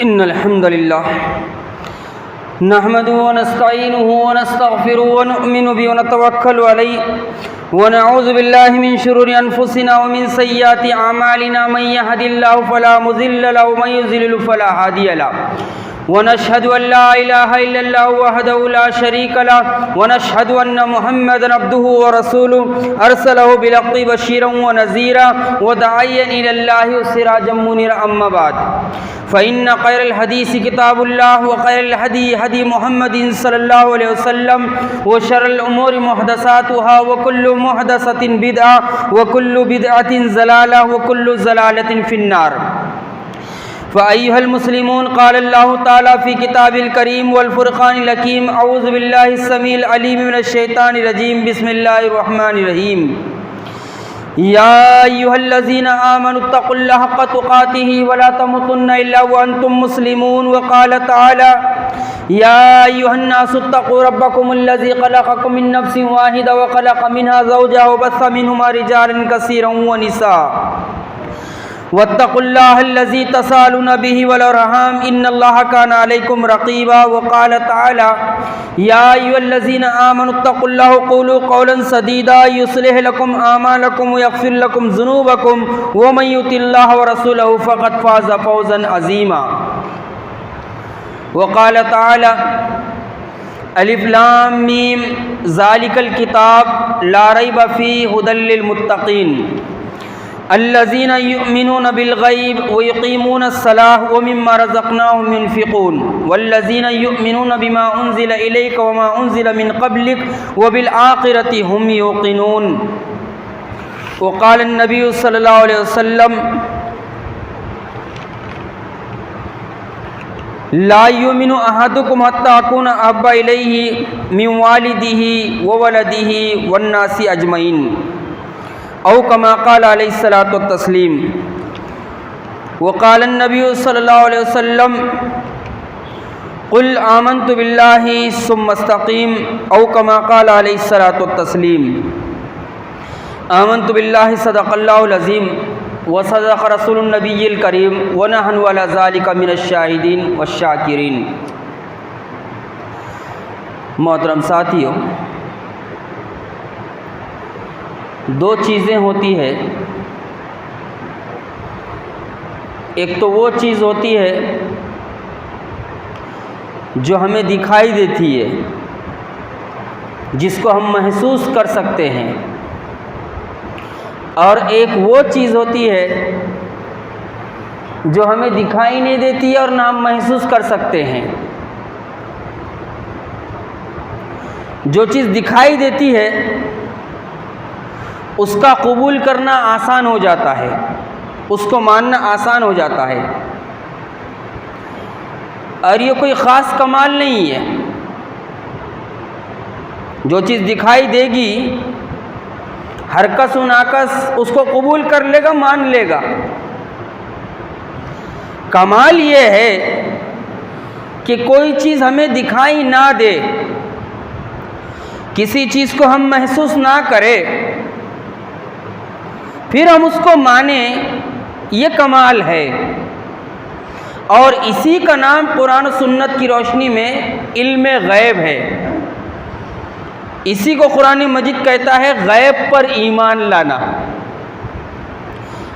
إن الحمد لله نحمده ونستعينه ونستغفره ونؤمن به ونتوكل عليه ونعوذ بالله من شرور أنفسنا ومن سيئات أعمالنا من يهد الله فلا مضل له ومن يضلل فلا هادي له ونشهد أن لا إله إلا الله وحده لا شريك له ونشهد أن محمدا عبده ورسوله أرسله بالحق بشيرا ونذيرا وداعيا إلى الله وسراجا منيرا أما بعد فإن خير الحديث كتاب الله وخير الهدي هدي محمد صلى الله عليه وسلم وشر الأمور محدثاتها وكل محدثة بدعة وكل بدعة ضلالة وكل ضلالة في النار. فأيها المسلمون قال الله تعالى في كتاب الكريم والفرقان الحكيم أعوذ بالله السميع العليم من الشيطان الرجيم بسم الله الرحمن الرحيم. يا أيها الذين آمنوا اتقوا الله حق تقاته ولا تموتن إلا وأنتم مسلمون. وقال تعالى يا أيها الناس اتقوا ربكم الذي خلقكم من نفس واحدة وخلق منها زوجها وبث منهما رجالا كثيرا ونساء واتقوا الله الذي تساءلون به والأرحام إن الله كان عليكم رقيبا. وقال تعالى يا أيها الذين آمنوا اتقوا الله وقولوا قولا سديدا يصلح لكم أعمالكم ويغفر لكم ذنوبكم ومن يطع الله ورسوله فقد فاز فوزا عظيما. وقال تعالى الف لام میم ذلك الكتاب لا ريب فيه هدى للمتقين الذين يؤمنون بالغيب ويقيمون الصلاة ومما رزقناهم ينفقون والذين يؤمنون بما أنزل إليك وما أنزل من قبلك وبالآخرة هم يوقنون. وقال النبي صلى الله عليه وسلم لا يؤمن أحدكم حتى أكون أحب إليه من والده وولده والناس أجمعين او كما قال علیہ الصلاۃ والتسلیم. وقال النبی صلی اللہ علیہ وسلم قل آمنت باللہ ثم استقیم او كما قال علیہ الصلاۃ والتسلیم. آمنت باللہ صدق اللہ العظیم وصدق رسول النبی الکریم ونحن علی ذلک من الشاہدین والشاکرین. محترم ساتھیو، دو چیزیں ہوتی ہے. ایک تو وہ چیز ہوتی ہے جو ہمیں دکھائی دیتی ہے، جس کو ہم محسوس کر سکتے ہیں، اور ایک وہ چیز ہوتی ہے جو ہمیں دکھائی نہیں دیتی ہے اور نہ ہم محسوس کر سکتے ہیں. جو چیز دکھائی دیتی ہے اس کا قبول کرنا آسان ہو جاتا ہے، اس کو ماننا آسان ہو جاتا ہے، اور یہ کوئی خاص کمال نہیں ہے. جو چیز دکھائی دے گی ہر کس و ناکس اس کو قبول کر لے گا، مان لے گا. کمال یہ ہے کہ کوئی چیز ہمیں دکھائی نہ دے، کسی چیز کو ہم محسوس نہ کریں، پھر ہم اس کو مانیں، یہ کمال ہے. اور اسی کا نام قرآن و سنت کی روشنی میں علم غیب ہے. اسی کو قرآن مجید کہتا ہے غیب پر ایمان لانا.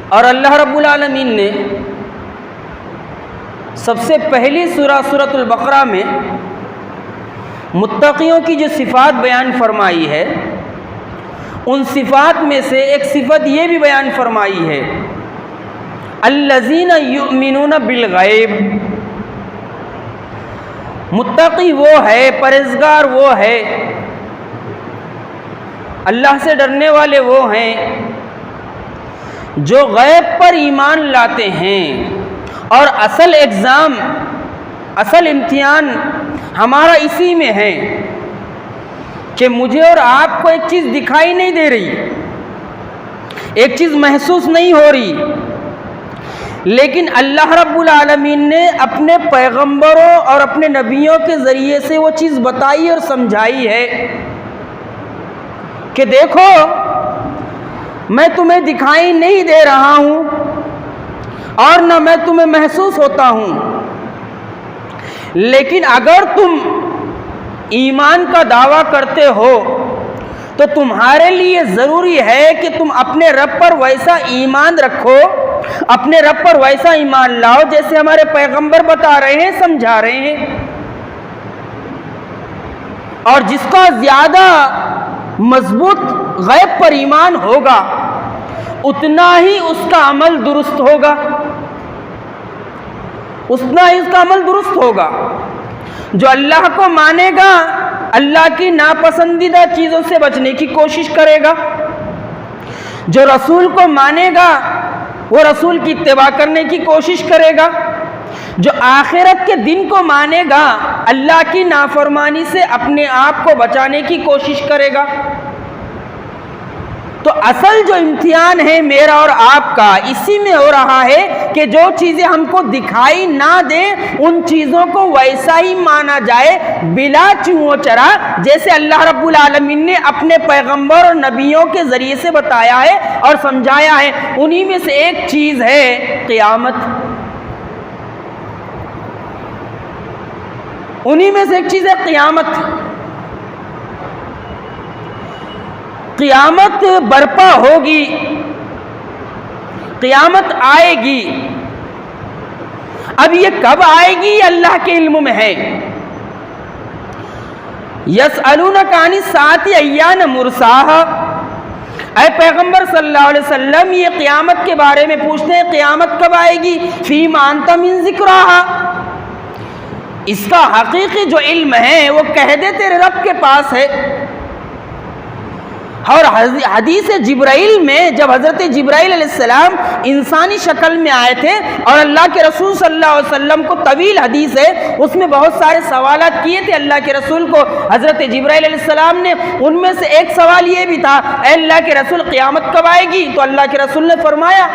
اور اللہ رب العالمین نے سب سے پہلی سورۃ البقرہ میں متقیوں کی جو صفات بیان فرمائی ہے، ان صفات میں سے ایک صفت یہ بھی بیان فرمائی ہے الذین یؤمنون بالغیب. متقی وہ ہے، پرہیزگار وہ ہے، اللہ سے ڈرنے والے وہ ہیں جو غیب پر ایمان لاتے ہیں. اور اصل ایگزام، اصل امتحان ہمارا اسی میں ہے کہ مجھے اور آپ کو ایک چیز دکھائی نہیں دے رہی، ایک چیز محسوس نہیں ہو رہی، لیکن اللہ رب العالمین نے اپنے پیغمبروں اور اپنے نبیوں کے ذریعے سے وہ چیز بتائی اور سمجھائی ہے کہ دیکھو میں تمہیں دکھائی نہیں دے رہا ہوں اور نہ میں تمہیں محسوس ہوتا ہوں، لیکن اگر تم ایمان کا دعویٰ کرتے ہو تو تمہارے لیے ضروری ہے کہ تم اپنے رب پر ویسا ایمان رکھو، اپنے رب پر ویسا ایمان لاؤ جیسے ہمارے پیغمبر بتا رہے ہیں، سمجھا رہے ہیں. اور جس کا زیادہ مضبوط غیب پر ایمان ہوگا اتنا ہی اس کا عمل درست ہوگا، اتنا ہی اس کا عمل درست ہوگا. جو اللہ کو مانے گا اللہ کی ناپسندیدہ چیزوں سے بچنے کی کوشش کرے گا، جو رسول کو مانے گا وہ رسول کی اتباع کرنے کی کوشش کرے گا، جو آخرت کے دن کو مانے گا اللہ کی نافرمانی سے اپنے آپ کو بچانے کی کوشش کرے گا. تو اصل جو امتحان ہے میرا اور آپ کا اسی میں ہو رہا ہے کہ جو چیزیں ہم کو دکھائی نہ دیں ان چیزوں کو ویسا ہی مانا جائے بلا چوں چرا جیسے اللہ رب العالمین نے اپنے پیغمبر اور نبیوں کے ذریعے سے بتایا ہے اور سمجھایا ہے. انہی میں سے ایک چیز ہے قیامت، انہی میں سے ایک چیز ہے قیامت. قیامت برپا ہوگی، قیامت آئے گی. اب یہ کب آئے گی اللہ کے علم میں ہے. یسألونک عن الساعۃ ایان مرساہا، اے پیغمبر صلی اللہ علیہ وسلم یہ قیامت کے بارے میں پوچھتے ہیں قیامت کب آئے گی. فیما انت من ذکراہا، اس کا حقیقی جو علم ہے وہ کہہ دے تیرے رب کے پاس ہے. اور حدیث جبرائیل میں جب حضرت جبرائیل علیہ السلام انسانی شکل میں آئے تھے اور اللہ کے رسول صلی اللہ علیہ وسلم کو طویل حدیث ہے اس میں بہت سارے سوالات کیے تھے اللہ کے رسول کو حضرت جبرائیل علیہ السلام نے. ان میں سے ایک سوال یہ بھی تھا اے اللہ کے رسول قیامت کب آئے گی؟ تو اللہ کے رسول نے فرمایا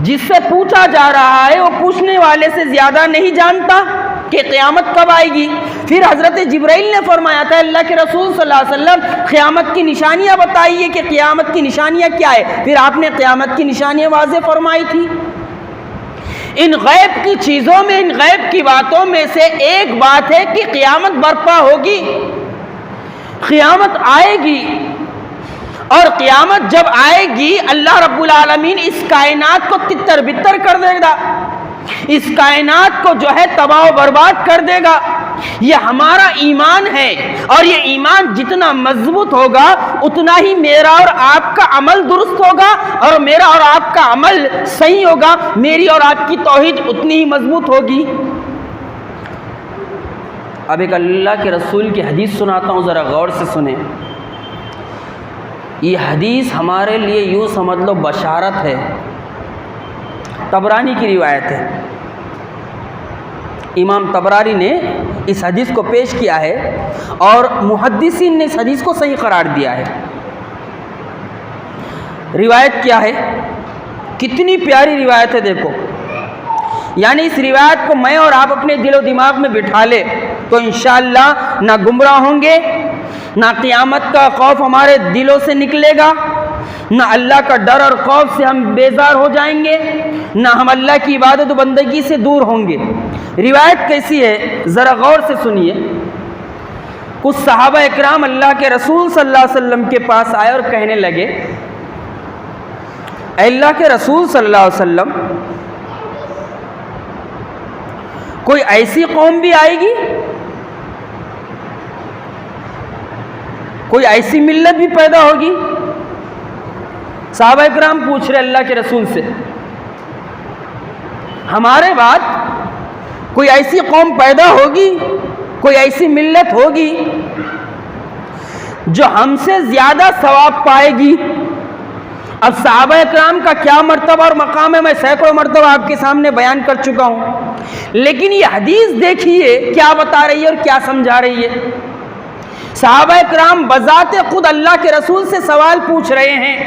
جس سے پوچھا جا رہا ہے وہ پوچھنے والے سے زیادہ نہیں جانتا کہ قیامت کب آئے گی. پھر حضرت جبرائیل نے فرمایا تھا اللہ کے رسول صلی اللہ علیہ وسلم قیامت کی نشانیاں بتائیے کہ قیامت کی نشانیاں کیا ہے. پھر آپ نے قیامت کی نشانیاں واضح فرمائی تھی. ان غیب کی چیزوں میں، ان غیب کی باتوں میں سے ایک بات ہے کہ قیامت برپا ہوگی، قیامت آئے گی. اور قیامت جب آئے گی اللہ رب العالمین اس کائنات کو تتر بتر کر دے گا، اس کائنات کو جو ہے تباہ و برباد کر دے گا. یہ ہمارا ایمان ہے اور یہ ایمان جتنا مضبوط ہوگا اتنا ہی میرا اور آپ کا عمل درست ہوگا اور میرا اور آپ کا عمل صحیح ہوگا، میری اور آپ کی توحید اتنی ہی مضبوط ہوگی. اب ایک اللہ کے رسول کی حدیث سناتا ہوں، ذرا غور سے سنیں. یہ حدیث ہمارے لیے یوں سمجھ لو بشارت ہے. طبرانی کی روایت ہے، امام طبرانی نے اس حدیث کو پیش کیا ہے اور محدثین نے اس حدیث کو صحیح قرار دیا ہے. روایت کیا ہے؟ کتنی پیاری روایت ہے دیکھو. یعنی اس روایت کو میں اور آپ اپنے دل و دماغ میں بٹھا لے تو انشاءاللہ نہ گمراہ ہوں گے، نہ قیامت کا خوف ہمارے دلوں سے نکلے گا، نہ اللہ کا ڈر اور خوف سے ہم بیزار ہو جائیں گے، نہ ہم اللہ کی عبادت و بندگی سے دور ہوں گے. روایت کیسی ہے ذرا غور سے سنیے. کچھ صحابہ اکرام اللہ کے رسول صلی اللہ علیہ وسلم کے پاس آئے اور کہنے لگے اے اللہ کے رسول صلی اللہ علیہ وسلم کوئی ایسی قوم بھی آئے گی، کوئی ایسی ملت بھی پیدا ہوگی؟ صحابہ اکرام پوچھ رہے اللہ کے رسول سے ہمارے بعد کوئی ایسی قوم پیدا ہوگی، کوئی ایسی ملت ہوگی جو ہم سے زیادہ ثواب پائے گی؟ اب صحابہ اکرام کا کیا مرتبہ اور مقام ہے میں سینکڑوں مرتبہ آپ کے سامنے بیان کر چکا ہوں، لیکن یہ حدیث دیکھیے کیا بتا رہی ہے اور کیا سمجھا رہی ہے. صحابہ اکرام بذات خود اللہ کے رسول سے سوال پوچھ رہے ہیں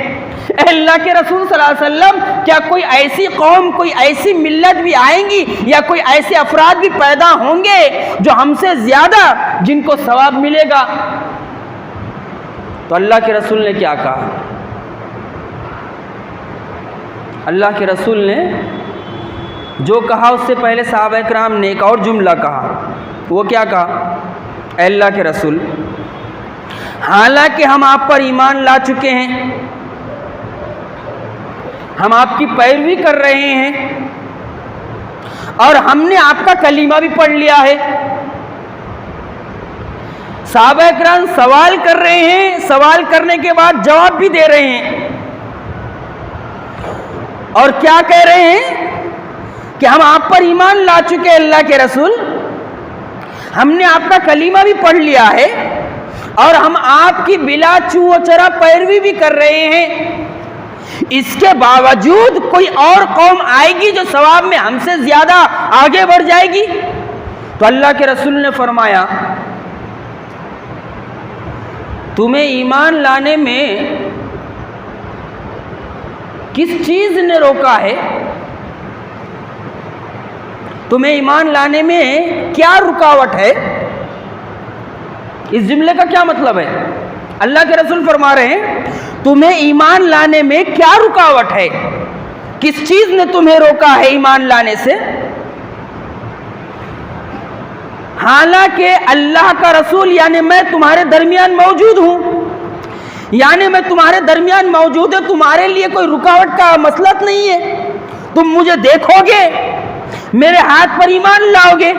اے اللہ کے رسول صلی اللہ علیہ وسلم کیا کوئی ایسی قوم، کوئی ایسی ملت بھی آئیں گی یا کوئی ایسے افراد بھی پیدا ہوں گے جو ہم سے زیادہ جن کو ثواب ملے گا؟ تو اللہ کے رسول نے کیا کہا؟ اللہ کے رسول نے جو کہا اس سے پہلے صحابہ کرام نے ایک اور جملہ کہا. وہ کیا کہا؟ اے اللہ کے رسول، حالانکہ ہم آپ پر ایمان لا چکے ہیں، ہم آپ کی پیروی کر رہے ہیں اور ہم نے آپ کا کلمہ بھی پڑھ لیا ہے. صحابہ کرام سوال کر رہے ہیں، سوال کرنے کے بعد جواب بھی دے رہے ہیں، اور کیا کہہ رہے ہیں کہ ہم آپ پر ایمان لا چکے ہیں اللہ کے رسول، ہم نے آپ کا کلمہ بھی پڑھ لیا ہے اور ہم آپ کی بلا چو و چرا پیروی بھی کر رہے ہیں. اس کے باوجود کوئی اور قوم آئے گی جو ثواب میں ہم سے زیادہ آگے بڑھ جائے گی؟ تو اللہ کے رسول نے فرمایا تمہیں ایمان لانے میں کس چیز نے روکا ہے؟ تمہیں ایمان لانے میں کیا رکاوٹ ہے؟ اس جملے کا کیا مطلب ہے؟ اللہ کے رسول فرما رہے ہیں تمہیں ایمان لانے میں کیا رکاوٹ ہے؟ کس چیز نے تمہیں روکا ہے ایمان لانے سے؟ حالانکہ اللہ کا رسول یعنی میں تمہارے درمیان موجود ہوں، یعنی میں تمہارے درمیان موجود ہے، تمہارے لیے کوئی رکاوٹ کا مسئلہ نہیں ہے. تم مجھے دیکھو گے، میرے ہاتھ پر ایمان لاؤ گے.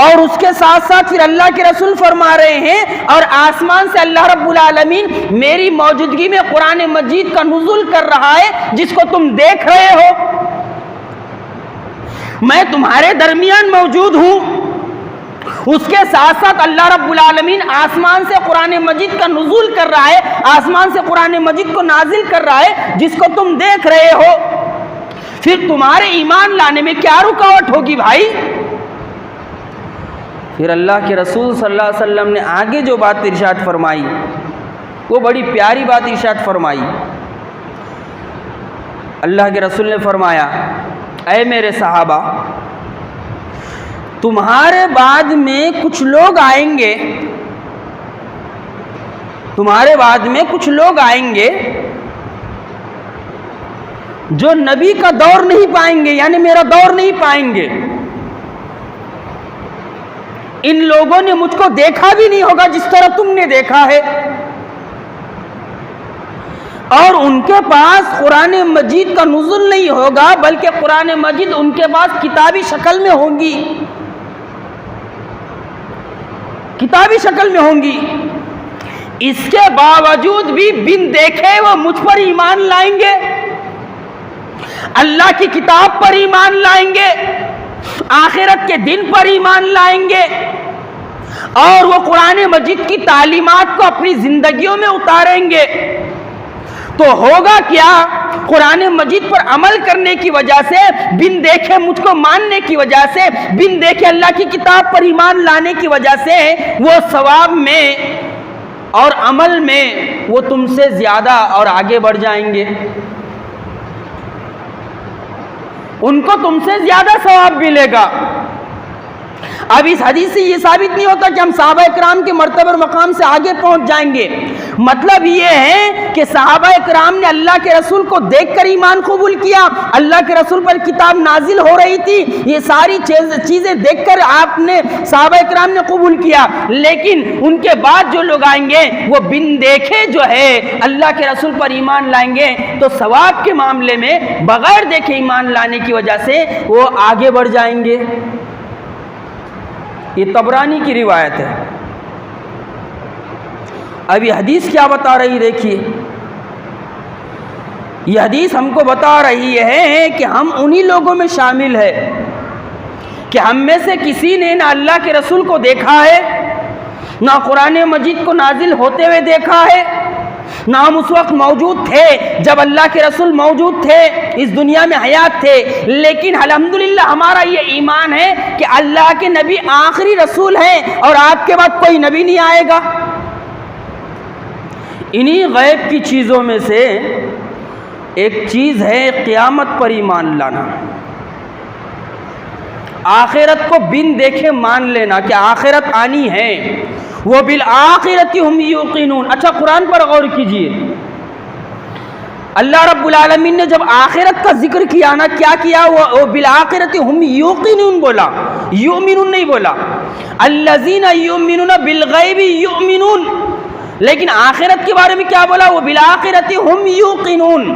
اور اس کے ساتھ ساتھ پھر اللہ کے رسول فرما رہے ہیں اور آسمان سے اللہ رب العالمین میری موجودگی میں قرآن مجید کا نزول کر رہا ہے جس کو تم دیکھ رہے ہو. میں تمہارے درمیان موجود ہوں. اس کے ساتھ ساتھ اللہ رب العالمین آسمان سے قرآن مجید کا نزول کر رہا ہے، آسمان سے قرآن مجید کو نازل کر رہا ہے جس کو تم دیکھ رہے ہو. پھر تمہارے ایمان لانے میں کیا رکاوٹ ہوگی بھائی؟ پھر اللہ کے رسول صلی اللہ علیہ وسلم نے آگے جو بات ارشاد فرمائی وہ بڑی پیاری بات ارشاد فرمائی. اللہ کے رسول نے فرمایا اے میرے صحابہ، تمہارے بعد میں کچھ لوگ آئیں گے، تمہارے بعد میں کچھ لوگ آئیں گے جو نبی کا دور نہیں پائیں گے، یعنی میرا دور نہیں پائیں گے. ان لوگوں نے مجھ کو دیکھا بھی نہیں ہوگا جس طرح تم نے دیکھا ہے، اور ان کے پاس قرآن مجید کا نزول نہیں ہوگا بلکہ قرآن مجید ان کے پاس کتابی شکل میں ہوں گی، کتابی شکل میں ہوں گی. اس کے باوجود بھی بن دیکھے وہ مجھ پر ایمان لائیں گے، اللہ کی کتاب پر ایمان لائیں گے، آخرت کے دن پر ایمان لائیں گے، اور وہ قرآن مجید کی تعلیمات کو اپنی زندگیوں میں اتاریں گے. تو ہوگا کیا؟ قرآن مجید پر عمل کرنے کی وجہ سے، بن دیکھے مجھ کو ماننے کی وجہ سے، بن دیکھے اللہ کی کتاب پر ایمان لانے کی وجہ سے وہ ثواب میں اور عمل میں وہ تم سے زیادہ اور آگے بڑھ جائیں گے. ان کو تم سے زیادہ ثواب ملے گا. اب اس حدیث سے یہ ثابت نہیں ہوتا کہ ہم صحابہ کرام کے مرتبہ اور مقام سے آگے پہنچ جائیں گے. مطلب یہ ہے کہ صحابہ کرام نے اللہ کے رسول کو دیکھ کر ایمان قبول کیا، اللہ کے رسول پر کتاب نازل ہو رہی تھی، یہ ساری چیزیں دیکھ کر آپ نے صحابہ کرام نے قبول کیا. لیکن ان کے بعد جو لوگ آئیں گے وہ بن دیکھے جو ہے اللہ کے رسول پر ایمان لائیں گے، تو ثواب کے معاملے میں بغیر دیکھے ایمان لانے کی وجہ سے وہ آگے بڑھ جائیں گے. یہ طبرانی کی روایت ہے. اب یہ حدیث کیا بتا رہی؟ دیکھیے، یہ حدیث ہم کو بتا رہی ہے کہ ہم انہی لوگوں میں شامل ہے کہ ہم میں سے کسی نے نہ اللہ کے رسول کو دیکھا ہے، نہ قرآن مجید کو نازل ہوتے ہوئے دیکھا ہے، نہ ہم اس وقت موجود تھے جب اللہ کے رسول موجود تھے، اس دنیا میں حیات تھے. لیکن الحمدللہ ہمارا یہ ایمان ہے کہ اللہ کے نبی آخری رسول ہیں اور آپ کے بعد کوئی نبی نہیں آئے گا. انہی غیب کی چیزوں میں سے ایک چیز ہے قیامت پر ایمان لانا، آخرت کو بن دیکھے مان لینا کہ آخرت آنی ہے. وہ بالآخرت ہم یوقنون. اچھا قرآن پر غور کیجئے، اللہ رب العالمین نے جب آخرت کا ذکر کیا نا، کیا کیا؟ وہ بالآخرت ہم یوقنون بولا، یؤمنون نہیں بولا۔ الذین یؤمنون بالغیب یؤمنون، لیکن آخرت کے بارے میں کیا بولا؟ وہ بالآخرت ہم یوقنون،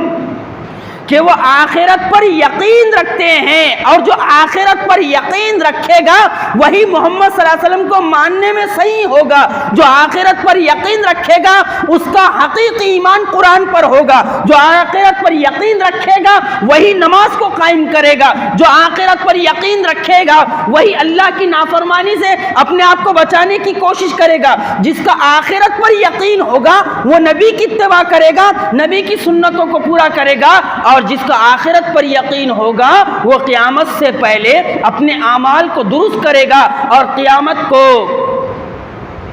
کہ وہ آخرت پر یقین رکھتے ہیں، اور جو آخرت پر یقین رکھے گا وہی محمد صلی اللہ علیہ وسلم کو ماننے میں صحیح ہوگا۔ جو آخرت پر یقین رکھے گا اس کا حقیقی ایمان قرآن پر ہوگا۔ جو آخرت پر یقین رکھے گا وہی نماز کو قائم کرے گا۔ جو آخرت پر یقین رکھے گا وہی اللہ کی نافرمانی سے اپنے آپ کو بچانے کی کوشش کرے گا۔ جس کا آخرت پر یقین ہوگا وہ نبی کی اتباع کرے گا، نبی کی سنتوں کو پورا کرے گا، اور جس کا آخرت پر یقین ہوگا وہ قیامت سے پہلے اپنے اعمال کو درست کرے گا، اور قیامت کو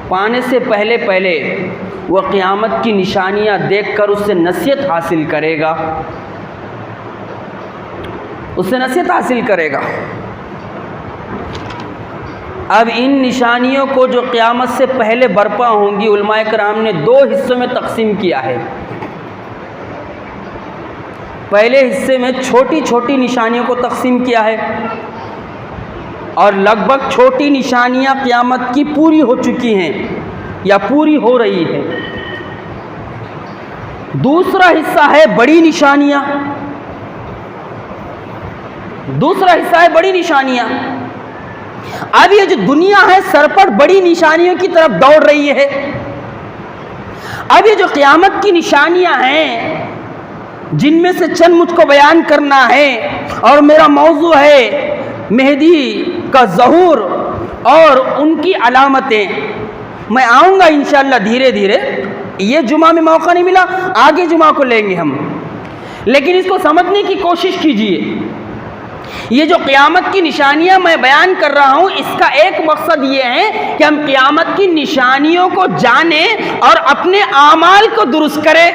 پانے سے پہلے وہ قیامت کی نشانیاں دیکھ کر اس سے نصیحت حاصل کرے گا، اس سے نصیحت حاصل کرے گا۔ اب ان نشانیوں کو جو قیامت سے پہلے برپا ہوں گی، علماء کرام نے 2 حصوں میں تقسیم کیا ہے۔ پہلے حصے میں چھوٹی چھوٹی نشانیوں کو تقسیم کیا ہے، اور لگ بھگ چھوٹی نشانیاں قیامت کی پوری ہو چکی ہیں یا پوری ہو رہی ہے۔ دوسرا حصہ ہے بڑی نشانیاں، دوسرا حصہ ہے بڑی نشانیاں۔ اب یہ جو دنیا ہے سر پر بڑی نشانیوں کی طرف دوڑ رہی ہے۔ اب یہ جو قیامت کی نشانیاں ہیں جن میں سے چند مجھ کو بیان کرنا ہے، اور میرا موضوع ہے مہدی کا ظہور اور ان کی علامتیں۔ میں آؤں گا انشاءاللہ دھیرے دھیرے، یہ جمعہ میں موقع نہیں ملا، آگے جمعہ کو لیں گے ہم، لیکن اس کو سمجھنے کی کوشش کیجئے۔ یہ جو قیامت کی نشانیاں میں بیان کر رہا ہوں، اس کا ایک مقصد یہ ہے کہ ہم قیامت کی نشانیوں کو جانیں اور اپنے اعمال کو درست کریں،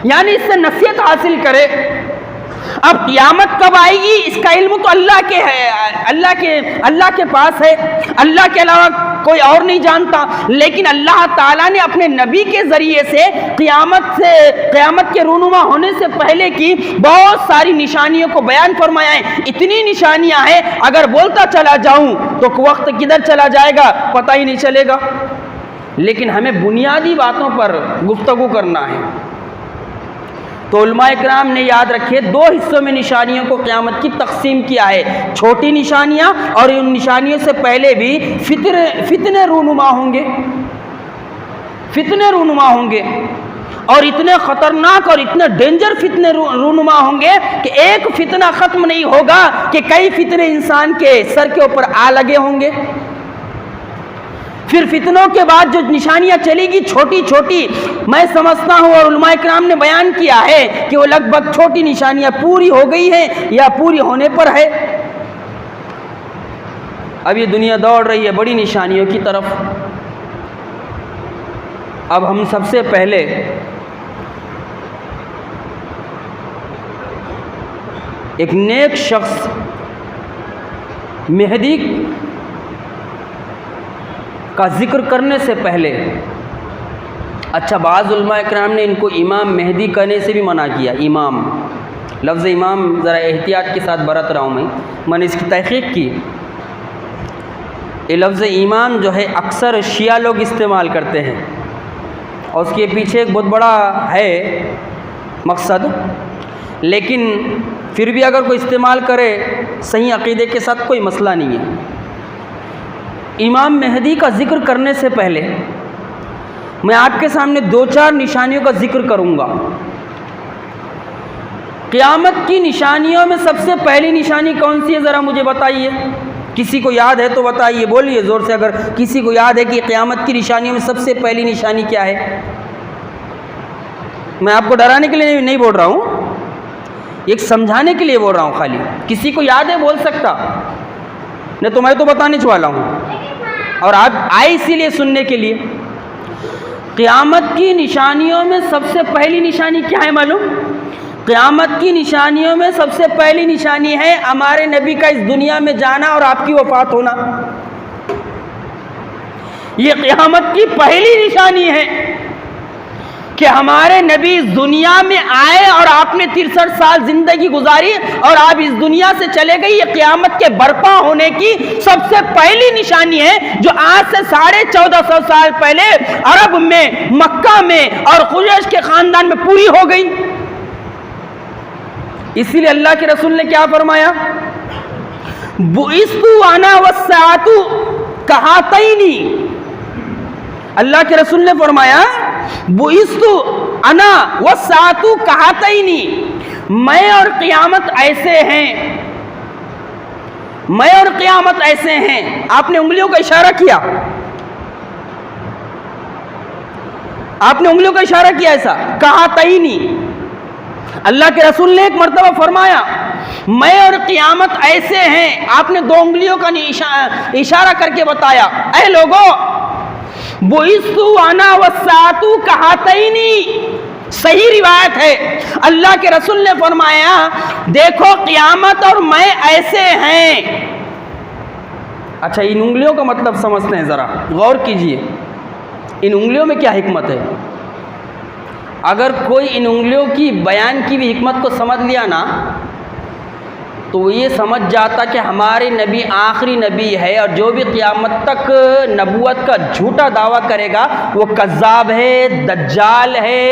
یعنی اس سے نصیحت حاصل کرے۔ اب قیامت کب آئے گی اس کا علم تو اللہ کے ہے، اللہ کے پاس ہے، اللہ کے علاوہ کوئی اور نہیں جانتا، لیکن اللہ تعالیٰ نے اپنے نبی کے ذریعے سے قیامت کے رونما ہونے سے پہلے کی بہت ساری نشانیوں کو بیان فرمایا ہے۔ اتنی نشانیاں ہیں اگر بولتا چلا جاؤں تو وقت کدھر چلا جائے گا پتہ ہی نہیں چلے گا، لیکن ہمیں بنیادی باتوں پر گفتگو کرنا ہے۔ تو علماء کرام نے یاد رکھے 2 حصوں میں نشانیوں کو قیامت کی تقسیم کیا ہے، چھوٹی نشانیاں، اور ان نشانیوں سے پہلے بھی فتنے رونما ہوں گے، فتنے رونما ہوں گے، اور اتنے خطرناک اور اتنے ڈینجر فتنے رونما ہوں گے کہ ایک فتنہ ختم نہیں ہوگا کہ کئی فتنے انسان کے سر کے اوپر آ لگے ہوں گے۔ پھر فتنوں کے بعد جو نشانیاں چلے گی چھوٹی چھوٹی، میں سمجھتا ہوں اور علماء کرام نے بیان کیا ہے کہ وہ لگ بھگ چھوٹی نشانیاں پوری ہو گئی ہیں یا پوری ہونے پر ہے۔ اب یہ دنیا دوڑ رہی ہے بڑی نشانیوں کی طرف۔ اب ہم سب سے پہلے ایک نیک شخص مہدی کا ذکر کرنے سے پہلے، اچھا بعض علماء کرام نے ان کو امام مہدی کہنے سے بھی منع کیا۔ امام، لفظ امام ذرا احتیاط کے ساتھ برت رہا ہوں، میں نے اس کی تحقیق کی۔ یہ لفظ امام جو ہے اکثر شیعہ لوگ استعمال کرتے ہیں، اور اس کے پیچھے ایک بہت بڑا ہے مقصد، لیکن پھر بھی اگر کوئی استعمال کرے صحیح عقیدے کے ساتھ کوئی مسئلہ نہیں ہے۔ امام مہدی کا ذکر کرنے سے پہلے میں آپ کے سامنے 2-4 نشانیوں کا ذکر کروں گا۔ قیامت کی نشانیوں میں سب سے پہلی نشانی کون سی ہے ذرا مجھے بتائیے، کسی کو یاد ہے تو بتائیے، بولیے زور سے اگر کسی کو یاد ہے کہ قیامت کی نشانیوں میں سب سے پہلی نشانی کیا ہے۔ میں آپ کو ڈرانے کے لیے نہیں بول رہا ہوں، ایک سمجھانے کے لیے بول رہا ہوں، خالی کسی کو یاد ہے بول سکتا، نہیں تو میں تو بتانے والا ہوں، اور آپ آئے اسی لیے سننے کے لیے۔ قیامت کی نشانیوں میں سب سے پہلی نشانی کیا ہے معلوم؟ قیامت کی نشانیوں میں سب سے پہلی نشانی ہے ہمارے نبی کا اس دنیا میں جانا اور آپ کی وفات ہونا۔ یہ قیامت کی پہلی نشانی ہے کہ ہمارے نبی اس دنیا میں آئے اور آپ نے 63 سال زندگی گزاری اور آپ اس دنیا سے چلے گئے، یہ قیامت کے برپا ہونے کی سب سے پہلی نشانی ہے جو آج سے 1450 سال پہلے عرب میں، مکہ میں اور قریش کے خاندان میں پوری ہو گئی۔ اسی لیے اللہ کے رسول نے کیا فرمایا؟ بُعِثْتُ أَنَا وَالسَّاعَةُ كَهَاتَيْنِ، اللہ کے رسول نے فرمایا بُعِثْتُ أَنَا وَالسَّاعَةُ كَهَاتَيْنِ، میں اور قیامت ایسے ہیں، میں اور قیامت ایسے ہیں۔ آپ نے انگلیوں کا اشارہ کیا، آپ نے انگلیوں کا اشارہ کیا ایسا، کہاتینی۔ اللہ کے رسول نے ایک مرتبہ فرمایا میں اور قیامت ایسے ہیں، آپ نے 2 انگلیوں کا اشارہ کر کے بتایا۔ اے لوگو، بُعِثْتُ أَنَا وَالسَّاعَةُ كَهَاتَيْنِ، صحیح روایت ہے، اللہ کے رسول نے فرمایا دیکھو قیامت اور میں ایسے ہیں۔ اچھا، ان انگلیوں کا مطلب سمجھتے ہیں، ذرا غور کیجئے، ان انگلیوں میں کیا حکمت ہے؟ اگر کوئی ان انگلیوں کی بیان کی بھی حکمت کو سمجھ لیا نا تو وہ یہ سمجھ جاتا کہ ہمارے نبی آخری نبی ہے، اور جو بھی قیامت تک نبوت کا جھوٹا دعویٰ کرے گا وہ کذاب ہے، دجال ہے،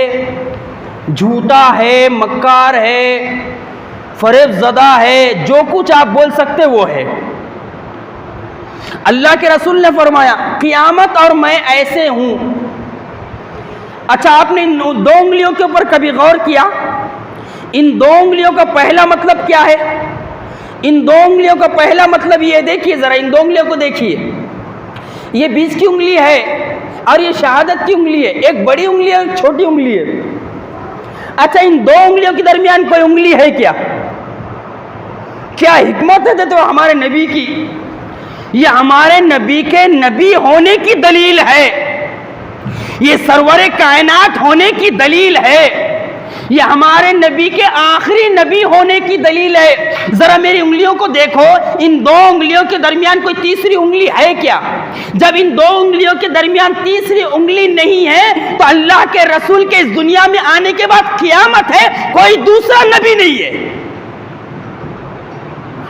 جھوٹا ہے، مکار ہے، فریب زدہ ہے، جو کچھ آپ بول سکتے وہ ہے۔ اللہ کے رسول نے فرمایا قیامت اور میں ایسے ہوں۔ اچھا، آپ نے ان 2 انگلیوں کے اوپر کبھی غور کیا؟ ان 2 انگلیوں کا پہلا مطلب کیا ہے؟ ان 2 انگلیوں کا پہلا مطلب یہ دیکھیے، ذرا ان 2 انگلیوں کو دیکھیے، یہ بیچ کی انگلی ہے اور یہ شہادت کی انگلی ہے، ایک بڑی انگلی ہے ایک چھوٹی انگلی ہے۔ اچھا، ان 2 انگلیوں کے درمیان کوئی انگلی ہے کیا؟ کیا حکمت ہے تو ہمارے نبی کی، یہ ہمارے نبی کے نبی ہونے کی دلیل ہے، یہ سرور کائنات ہونے کی دلیل ہے، یہ ہمارے نبی کے آخری نبی ہونے کی دلیل ہے۔ ذرا میری انگلیوں کو دیکھو، ان 2 انگلیوں کے درمیان کوئی تیسری انگلی ہے کیا؟ جب ان 2 انگلیوں کے درمیان تیسری انگلی نہیں ہے تو اللہ کے رسول کے اس دنیا میں آنے کے بعد قیامت ہے، کوئی دوسرا نبی نہیں ہے،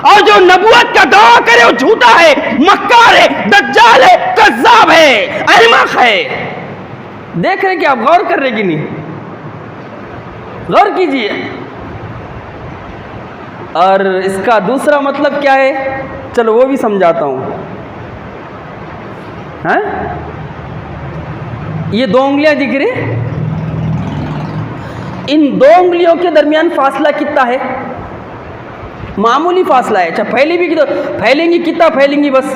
اور جو نبوت کا دعویٰ کرے وہ جھوٹا ہے، مکار ہے، دجال ہے، کذاب ہے، احمق ہے۔ دیکھ رہے کہ آپ غور کر رہے کہ نہیں؟ غور کیجئے۔ اور اس کا دوسرا مطلب کیا ہے؟ چلو وہ بھی سمجھاتا ہوں۔ ہاں، یہ 2 انگلیاں دکھ رہی، ان 2 انگلیوں کے درمیان فاصلہ کتنا ہے؟ معمولی فاصلہ ہے۔ اچھا، پھیلیں گی کتنا پھیلیں گی؟ بس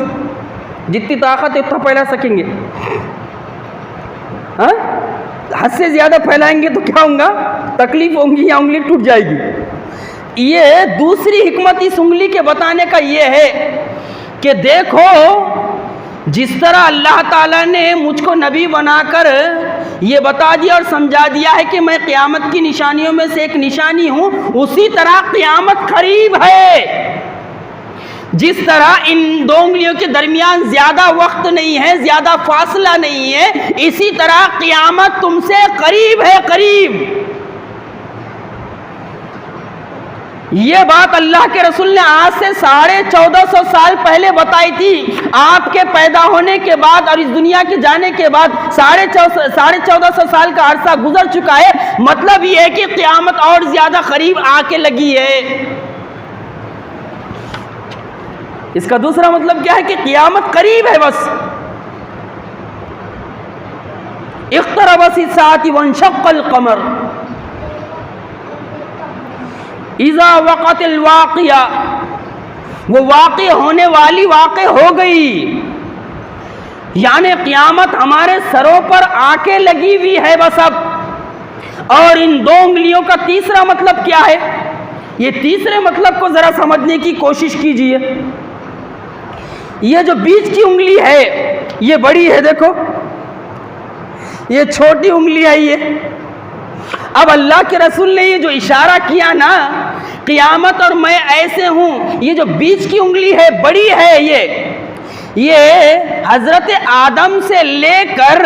جتنی طاقت ہے اتنا پھیلا سکیں گے۔ ہاں، حد سے زیادہ پھیلائیں گے تو کیا ہوگا؟ تکلیف ہوگی یا انگلی ٹوٹ جائے گی۔ یہ دوسری حکمت اس انگلی کے بتانے کا یہ ہے کہ دیکھو جس طرح اللہ تعالیٰ نے مجھ کو نبی بنا کر یہ بتا دیا اور سمجھا دیا ہے کہ میں قیامت کی نشانیوں میں سے ایک نشانی ہوں، اسی طرح قیامت قریب ہے۔ جس طرح ان 2 انگلیوں کے درمیان زیادہ وقت نہیں ہے، زیادہ فاصلہ نہیں ہے، اسی طرح قیامت تم سے قریب ہے، قریب۔ یہ بات اللہ کے رسول نے آج سے 1450 سال پہلے بتائی تھی۔ آپ کے پیدا ہونے کے بعد اور اس دنیا کے جانے کے بعد 1450 سال کا عرصہ گزر چکا ہے، مطلب یہ ہے کہ قیامت اور زیادہ قریب آ کے لگی ہے۔ اس کا دوسرا مطلب کیا ہے کہ قیامت قریب ہے، بس۔ اقتربت الساعة وانشق القمر اذا وقعت الواقعہ، وہ واقع ہونے والی واقع ہو گئی، یعنی قیامت ہمارے سروں پر آ کے لگی ہوئی ہے بس اب۔ اور ان 2 انگلیوں کا تیسرا مطلب کیا ہے؟ یہ تیسرے مطلب کو ذرا سمجھنے کی کوشش کیجئے۔ یہ جو بیچ کی انگلی ہے یہ بڑی ہے، دیکھو، یہ چھوٹی انگلی ہے یہ۔ اب اللہ کے رسول نے یہ جو اشارہ کیا نا قیامت اور میں ایسے ہوں، یہ جو بیچ کی انگلی ہے بڑی ہے، یہ حضرت آدم سے لے کر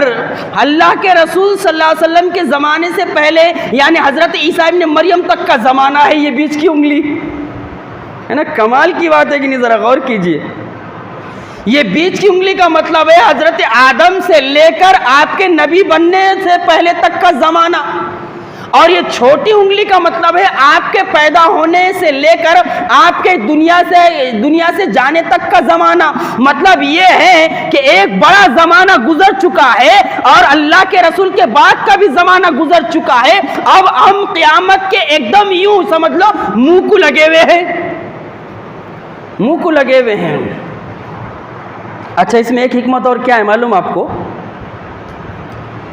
اللہ کے رسول صلی اللہ علیہ وسلم کے زمانے سے پہلے یعنی حضرت عیسیٰ ابن مریم تک کا زمانہ ہے یہ بیچ کی انگلی ہے نا. کمال کی بات ہے کہ نہیں, ذرا غور کیجئے. یہ بیچ کی انگلی کا مطلب ہے حضرت آدم سے لے کر آپ کے نبی بننے سے پہلے تک کا زمانہ, اور یہ چھوٹی انگلی کا مطلب ہے آپ کے پیدا ہونے سے لے کر آپ کے دنیا سے جانے تک کا زمانہ. مطلب یہ ہے کہ ایک بڑا زمانہ گزر چکا ہے اور اللہ کے رسول کے بعد کا بھی زمانہ گزر چکا ہے. اب ہم قیامت کے ایک دم یوں سمجھ لو منہ کو لگے ہوئے ہیں, منہ کو لگے ہوئے ہیں. اچھا, اس میں ایک حکمت اور کیا ہے معلوم آپ کو؟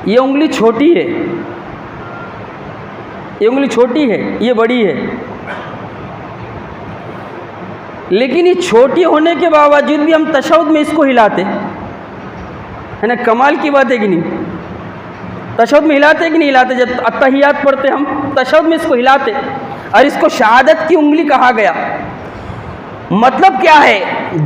یہ انگلی چھوٹی ہے, یہ انگلی چھوٹی ہے, یہ بڑی ہے, لیکن یہ چھوٹی ہونے کے باوجود بھی ہم تشہد میں اس کو ہلاتے ہے نا. کمال کی بات ہے کہ نہیں؟ تشہد میں ہلاتے کہ نہیں ہلاتے؟ جب اتحیات پڑھتے ہم تشہد میں اس کو ہلاتے, اور اس کو شہادت کی انگلی کہا گیا. مطلب کیا ہے؟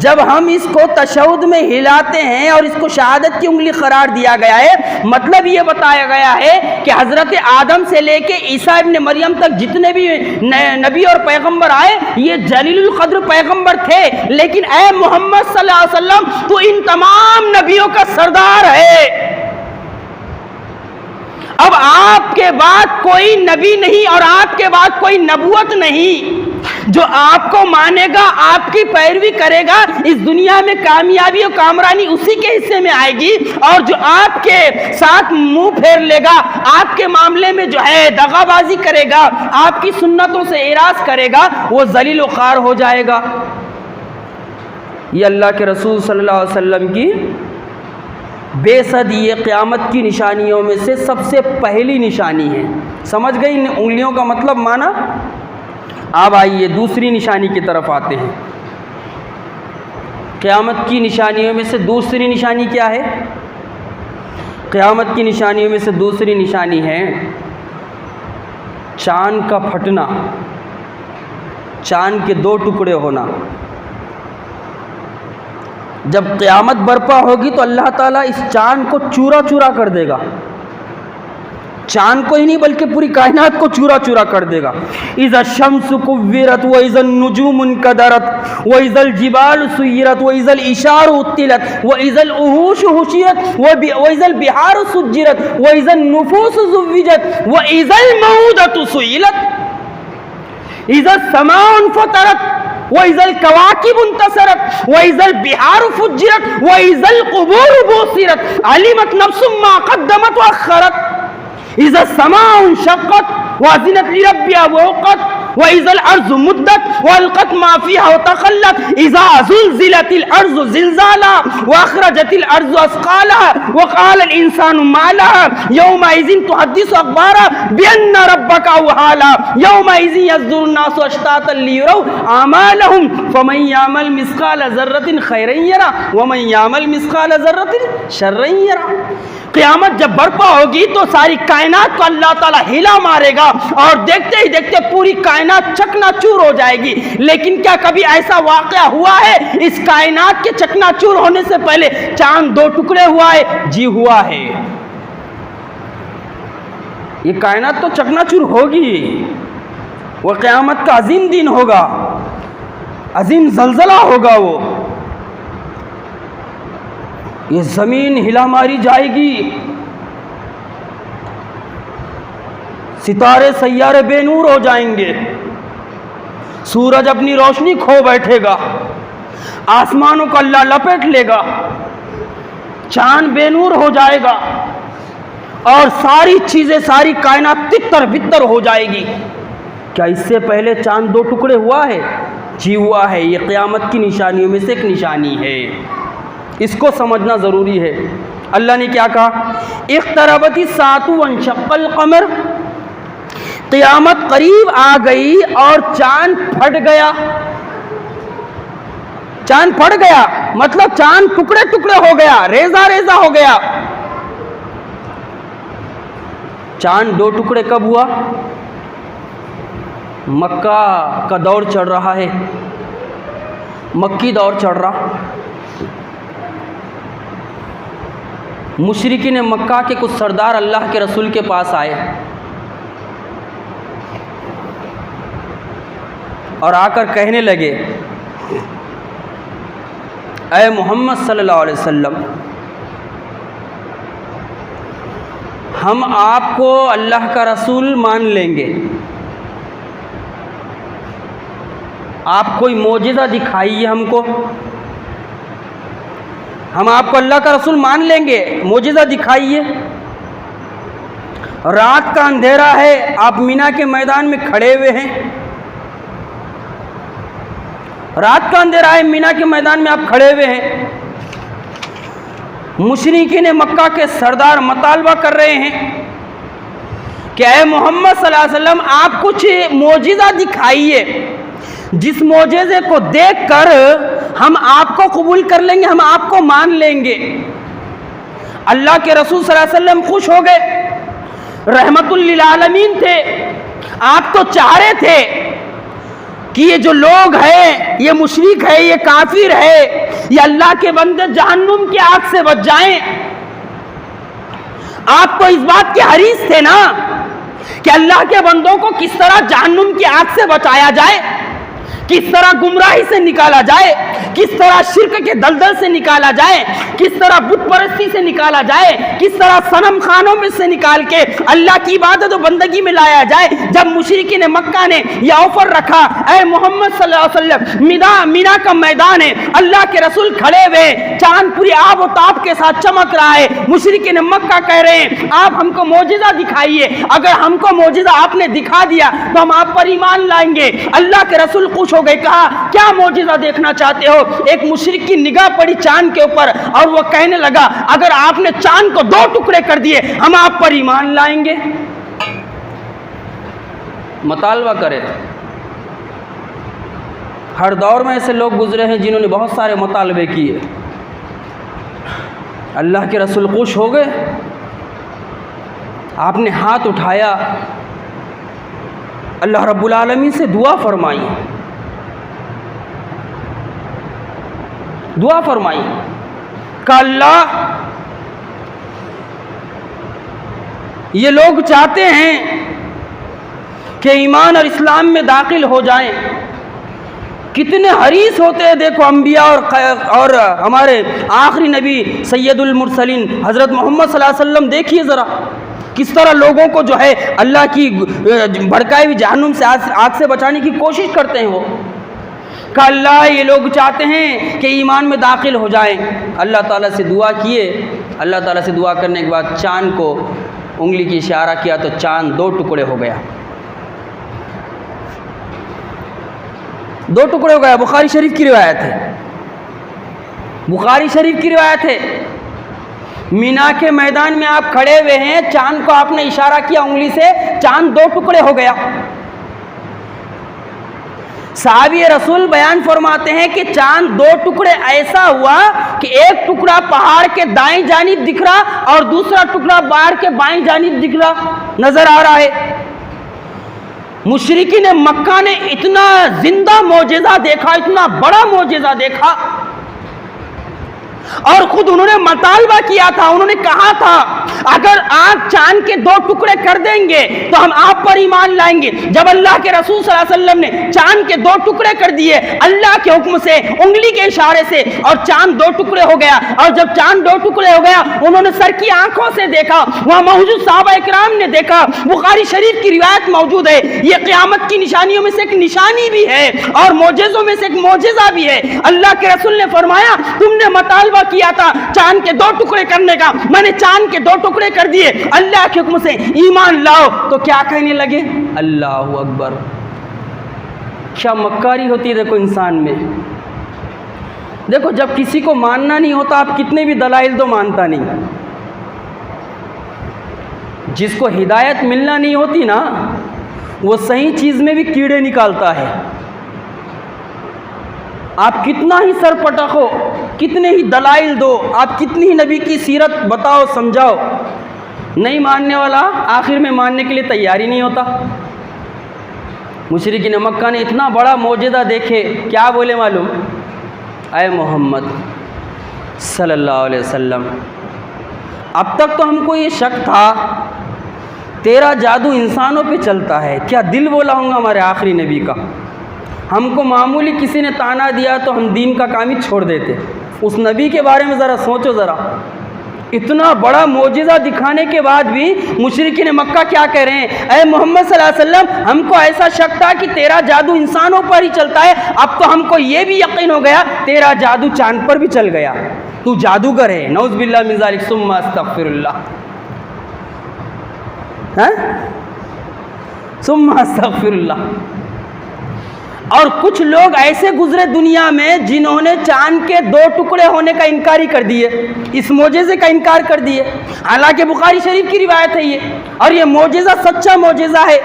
جب ہم اس کو تشہد میں ہلاتے ہیں اور اس کو شہادت کی انگلی قرار دیا گیا ہے, مطلب یہ بتایا گیا ہے کہ حضرت آدم سے لے کے عیسیٰ ابن مریم تک جتنے بھی نبی اور پیغمبر آئے یہ جلیل القدر پیغمبر تھے, لیکن اے محمد صلی اللہ علیہ وسلم تو ان تمام نبیوں کا سردار ہے. اب آپ کے بعد کوئی نبی نہیں اور آپ کے بعد کوئی نبوت نہیں. جو آپ کو مانے گا, آپ کی پیروی کرے گا, اس دنیا میں کامیابی اور کامرانی اسی کے حصے میں آئے گی, اور جو آپ کے ساتھ منہ پھیر لے گا, آپ کے معاملے میں جو ہے دغا بازی کرے گا, آپ کی سنتوں سے اعراض کرے گا, وہ ذلیل و خوار ہو جائے گا. یہ اللہ کے رسول صلی اللہ علیہ وسلم کی بے صد یہ قیامت کی نشانیوں میں سے سب سے پہلی نشانی ہے. سمجھ گئی ان انگلیوں کا مطلب مانا؟ اب آئیے دوسری نشانی کی طرف آتے ہیں. قیامت کی نشانیوں میں سے دوسری نشانی کیا ہے؟ قیامت کی نشانیوں میں سے دوسری نشانی ہے چاند کا پھٹنا, چاند کے دو ٹکڑے ہونا. جب قیامت برپا ہوگی تو اللہ تعالیٰ اس چاند کو چورا چورا کر دے گا. چاند کو ہی نہیں بلکہ پوری کائنات کو چورا چورا کر دے گا. اذا الشمس كورت واذا النجوم انكدرت واذا الجبال سيرت واذا العشار عطلت واذا الوحوش حشرت واذا البحار سجرت واذا النفوس زوجت واذا الموءودة سئلت اذا السماء انفطرت وَإِذَا الْكَوَاكِبُ انْتَثَرَتْ وَإِذَا الْبِحَارُ فُجِّرَتْ وَإِذَا الْقُبُورُ بُعْثِرَتْ عَلِمَتْ نَفْسٌ مَّا قَدَّمَتْ وَأَخَّرَتْ إِذَا السَّمَاءُ انشَقَّتْ وَأَذِنَتْ لِرَبِّهَا وَحُقَّتْ وَإِذَا الْأَرْضُ مُدَّتْ وَأَلْقَتْ مَا فِيهَا وَتَخَلَّتْ إِذَا زُلْزِلَتِ الْأَرْضُ زِلْزَالَهَا وَأَخْرَجَتِ الْأَرْضُ أَثْقَالَهَا وَقَالَ الْإِنسَانُ مَا لَهَا يَوْمَئِذٍ تُحَدِّثُ أَخْبَارَهَا بِأَنَّ رَبَّكَ أَوْحَىٰ لَهَا يَوْمَئِذٍ يَصْدُرُ النَّاسُ أَشْتَاتًا لِيُرَوْا أَعْمَالَهُمْ فَمَن يَعْمَلْ مِثْقَالَ ذَرَّةٍ خَيْرًا يَرَهُ وَمَن يَعْمَلْ مِثْقَالَ ذَرَّةٍ شَرًّا يَرَهُ. قیامت جب برپا ہوگی تو ساری کائنات کو اللہ تعالیٰ ہلا مارے گا اور دیکھتے ہی دیکھتے پوری کائنات چکنا چور ہو جائے گی. لیکن کیا کبھی ایسا واقعہ ہوا ہے اس کائنات کے چکنا چور ہونے سے پہلے چاند دو ٹکڑے ہوا ہے؟ جی ہوا ہے. یہ کائنات تو چکنا چور ہوگی, وہ قیامت کا عظیم دن ہوگا, عظیم زلزلہ ہوگا. وہ یہ زمین ہلا ماری جائے گی, ستارے سیارے بے نور ہو جائیں گے, سورج اپنی روشنی کھو بیٹھے گا, آسمانوں کو اللہ لپیٹ لے گا, چاند بے نور ہو جائے گا, اور ساری چیزیں ساری کائنات تتر بتر ہو جائے گی. کیا اس سے پہلے چاند دو ٹکڑے ہوا ہے؟ جی ہوا ہے. یہ قیامت کی نشانیوں میں سے ایک نشانی ہے, اس کو سمجھنا ضروری ہے. اللہ نے کیا کہا؟ اقتربت الساعۃ وانشق القمر, قیامت قریب آ گئی اور چاند پھٹ گیا. چاند پھٹ گیا مطلب چاند ٹکڑے ٹکڑے ہو گیا, ریزہ ریزہ ہو گیا. چاند دو ٹکڑے کب ہوا؟ مکہ کا دور چل رہا ہے, مکی دور چل رہا. مشرکین مکہ کے کچھ سردار اللہ کے رسول کے پاس آئے اور آ کر کہنے لگے، اے محمد صلی اللہ علیہ وسلم، ہم آپ کو اللہ کا رسول مان لیں گے، آپ کوئی معجزہ دکھائیے ہم کو، ہم آپ کو اللہ کا رسول مان لیں گے، معجزہ دکھائیے۔ رات کا اندھیرا ہے، آپ مینا کے میدان میں کھڑے ہوئے ہیں، رات کا اندھیرا ہے، مینا کے میدان میں آپ کھڑے ہوئے ہیں، مشرکین مکہ کے سردار مطالبہ کر رہے ہیں کہ اے محمد صلی اللہ علیہ وسلم، آپ کچھ معجزہ دکھائیے، جس معجزے کو دیکھ کر ہم آپ کو قبول کر لیں گے، ہم آپ کو مان لیں گے۔ اللہ کے رسول صلی اللہ علیہ وسلم خوش ہو گئے، رحمت للعالمین تھے، آپ تو چاہ رہے تھے کہ یہ جو لوگ ہیں، یہ مشرک ہے، یہ کافر ہے، یہ اللہ کے بندے جہنم کی آگ سے بچ جائیں۔ آپ تو اس بات کے حریص تھے نا کہ اللہ کے بندوں کو کس طرح جہنم کی آگ سے بچایا جائے، کس طرح گمراہی سے نکالا جائے، کس طرح شرک کے دلدل سے نکالا جائے، کس طرح بت پرستی سے نکالا جائے، کس طرح صنم خانوں میں سے نکال کے اللہ کی عبادت و بندگی میں لایا جائے۔ جب مشرکین مکہ نے یہ آفر رکھا، اے محمد صلی اللہ علیہ وسلم، مینا کا میدان ہے، اللہ کے رسول کھڑے ہوئے، چاند پوری آب و تاب کے ساتھ چمک رہا ہے، مشرکین مکہ کہہ رہے ہیں آپ ہم کو معجزہ دکھائیے، اگر ہم کو معجزہ آپ نے دکھا دیا تو ہم آپ پر ایمان لائیں گے۔ اللہ کے رسول خوش ہو گئے، کہا کیا معجزہ دیکھنا چاہتے ہو؟ ایک مشرک کی نگاہ پڑی چاند کے اوپر اور وہ کہنے لگا اگر آپ نے چاند کو 2 ٹکڑے کر دیے ہم آپ پر ایمان لائیں گے۔ مطالبہ کرے، ہر دور میں ایسے لوگ گزرے ہیں جنہوں نے بہت سارے مطالبے کیے۔ اللہ کے رسول خوش ہو گئے، آپ نے ہاتھ اٹھایا، اللہ رب العالمین سے دعا فرمائی، دعا فرمائی کہ اللہ یہ لوگ چاہتے ہیں کہ ایمان اور اسلام میں داخل ہو جائیں، کتنے حریص ہوتے ہیں، دیکھو انبیاء اور ہمارے آخری نبی سید المرسلین حضرت محمد صلی اللہ علیہ وسلم، دیکھیے ذرا کس طرح لوگوں کو جو ہے اللہ کی بھڑکائی ہوئی جہنم سے آگ سے بچانے کی کوشش کرتے ہیں۔ وہ کہ اللہ یہ لوگ چاہتے ہیں کہ ایمان میں داخل ہو جائیں۔ اللہ تعالیٰ سے دعا کیے، اللہ تعالیٰ سے دعا کرنے کے بعد چاند کو انگلی کی اشارہ کیا تو چاند 2 ٹکڑے ہو گیا، 2 ٹکڑے ہو گیا۔ بخاری شریف کی روایت ہے، بخاری شریف کی روایت ہے، مینا کے میدان میں آپ کھڑے ہوئے ہیں، چاند کو آپ نے اشارہ کیا انگلی سے، چاند 2 ٹکڑے ہو گیا۔ صحابی رسول بیان فرماتے ہیں کہ چاند 2 ٹکڑے ایسا ہوا کہ ایک ٹکڑا پہاڑ کے دائیں جانب دکھ رہا اور دوسرا ٹکڑا پہاڑ کے بائیں جانب دکھ رہا نظر آ رہا ہے۔ مشرکین مکہ نے اتنا زندہ معجزہ دیکھا، اتنا بڑا معجزہ دیکھا، اور خود انہوں نے مطالبہ کیا تھا، انہوں نے کہا تھا اگر آپ چاند کے 2 ٹکڑے کر دیں گے تو ہم آپ پر ایمان لائیں گے۔ جب اللہ کے رسول صلی اللہ علیہ وسلم نے چاند کے 2 ٹکڑے کر دیے اللہ کے حکم سے، انگلی کے اشارے سے، اور چاند 2 ٹکڑے ہو گیا، اور جب چاند 2 ٹکڑے ہو گیا انہوں نے سر کی آنکھوں سے دیکھا، وہاں موجود صحابہ اکرام نے دیکھا، بخاری شریف کی روایت موجود ہے، یہ قیامت کی نشانیوں میں سے ایک نشانی بھی ہے اور معجزوں میں سے ایک معجزہ بھی ہے۔ اللہ کے رسول نے فرمایا تم نے مطالبہ کیا تھا چاند کے 2 ٹکڑے کرنے کا، میں نے چاند کے 2 ٹکڑے کر دیے، اللہ کے حکم سے ایمان لاؤ۔ تو کیا کہنے لگے؟ اللہ اکبر! کیا مکاری ہوتی ہے دیکھو انسان میں۔ دیکھو جب کسی کو ماننا نہیں ہوتا آپ کتنے بھی دلائل تو مانتا نہیں، جس کو ہدایت ملنا نہیں ہوتی نا وہ صحیح چیز میں بھی کیڑے نکالتا ہے۔ آپ کتنا ہی سر پٹکو، کتنے ہی دلائل دو، آپ کتنی ہی نبی کی سیرت بتاؤ سمجھاؤ، نہیں ماننے والا آخر میں ماننے کے لیے تیار ہی نہیں ہوتا۔ مشرکین مکہ نے اتنا بڑا معجزہ دیکھے، کیا بولے معلوم؟ اے محمد صلی اللہ علیہ وسلم، اب تک تو ہم کو یہ شک تھا تیرا جادو انسانوں پہ چلتا ہے، کیا دل بولا ہوں گا ہمارے آخری نبی کا؟ ہم کو معمولی کسی نے تانا دیا تو ہم دین کا کام ہی چھوڑ دیتے۔ اس نبی کے بارے میں ذرا سوچو، ذرا اتنا بڑا معجزہ دکھانے کے بعد بھی مشرکین مکہ کیا کہہ رہے ہیں؟ اے محمد صلی اللہ علیہ وسلم، ہم کو ایسا شک تھا کہ تیرا جادو انسانوں پر ہی چلتا ہے، اب تو ہم کو یہ بھی یقین ہو گیا تیرا جادو چاند پر بھی چل گیا، تو جادوگر ہے۔ نعوذ باللہ من ذالک، ثم استغفر اللہ، ثم استغفر اللہ۔ اور کچھ لوگ ایسے گزرے دنیا میں جنہوں نے چاند کے 2 ٹکڑے ہونے کا انکار ہی کر دیے، اس معجزے کا انکار کر دیے، حالانکہ بخاری شریف کی روایت ہے یہ، اور یہ معجزہ سچا معجزہ ہے،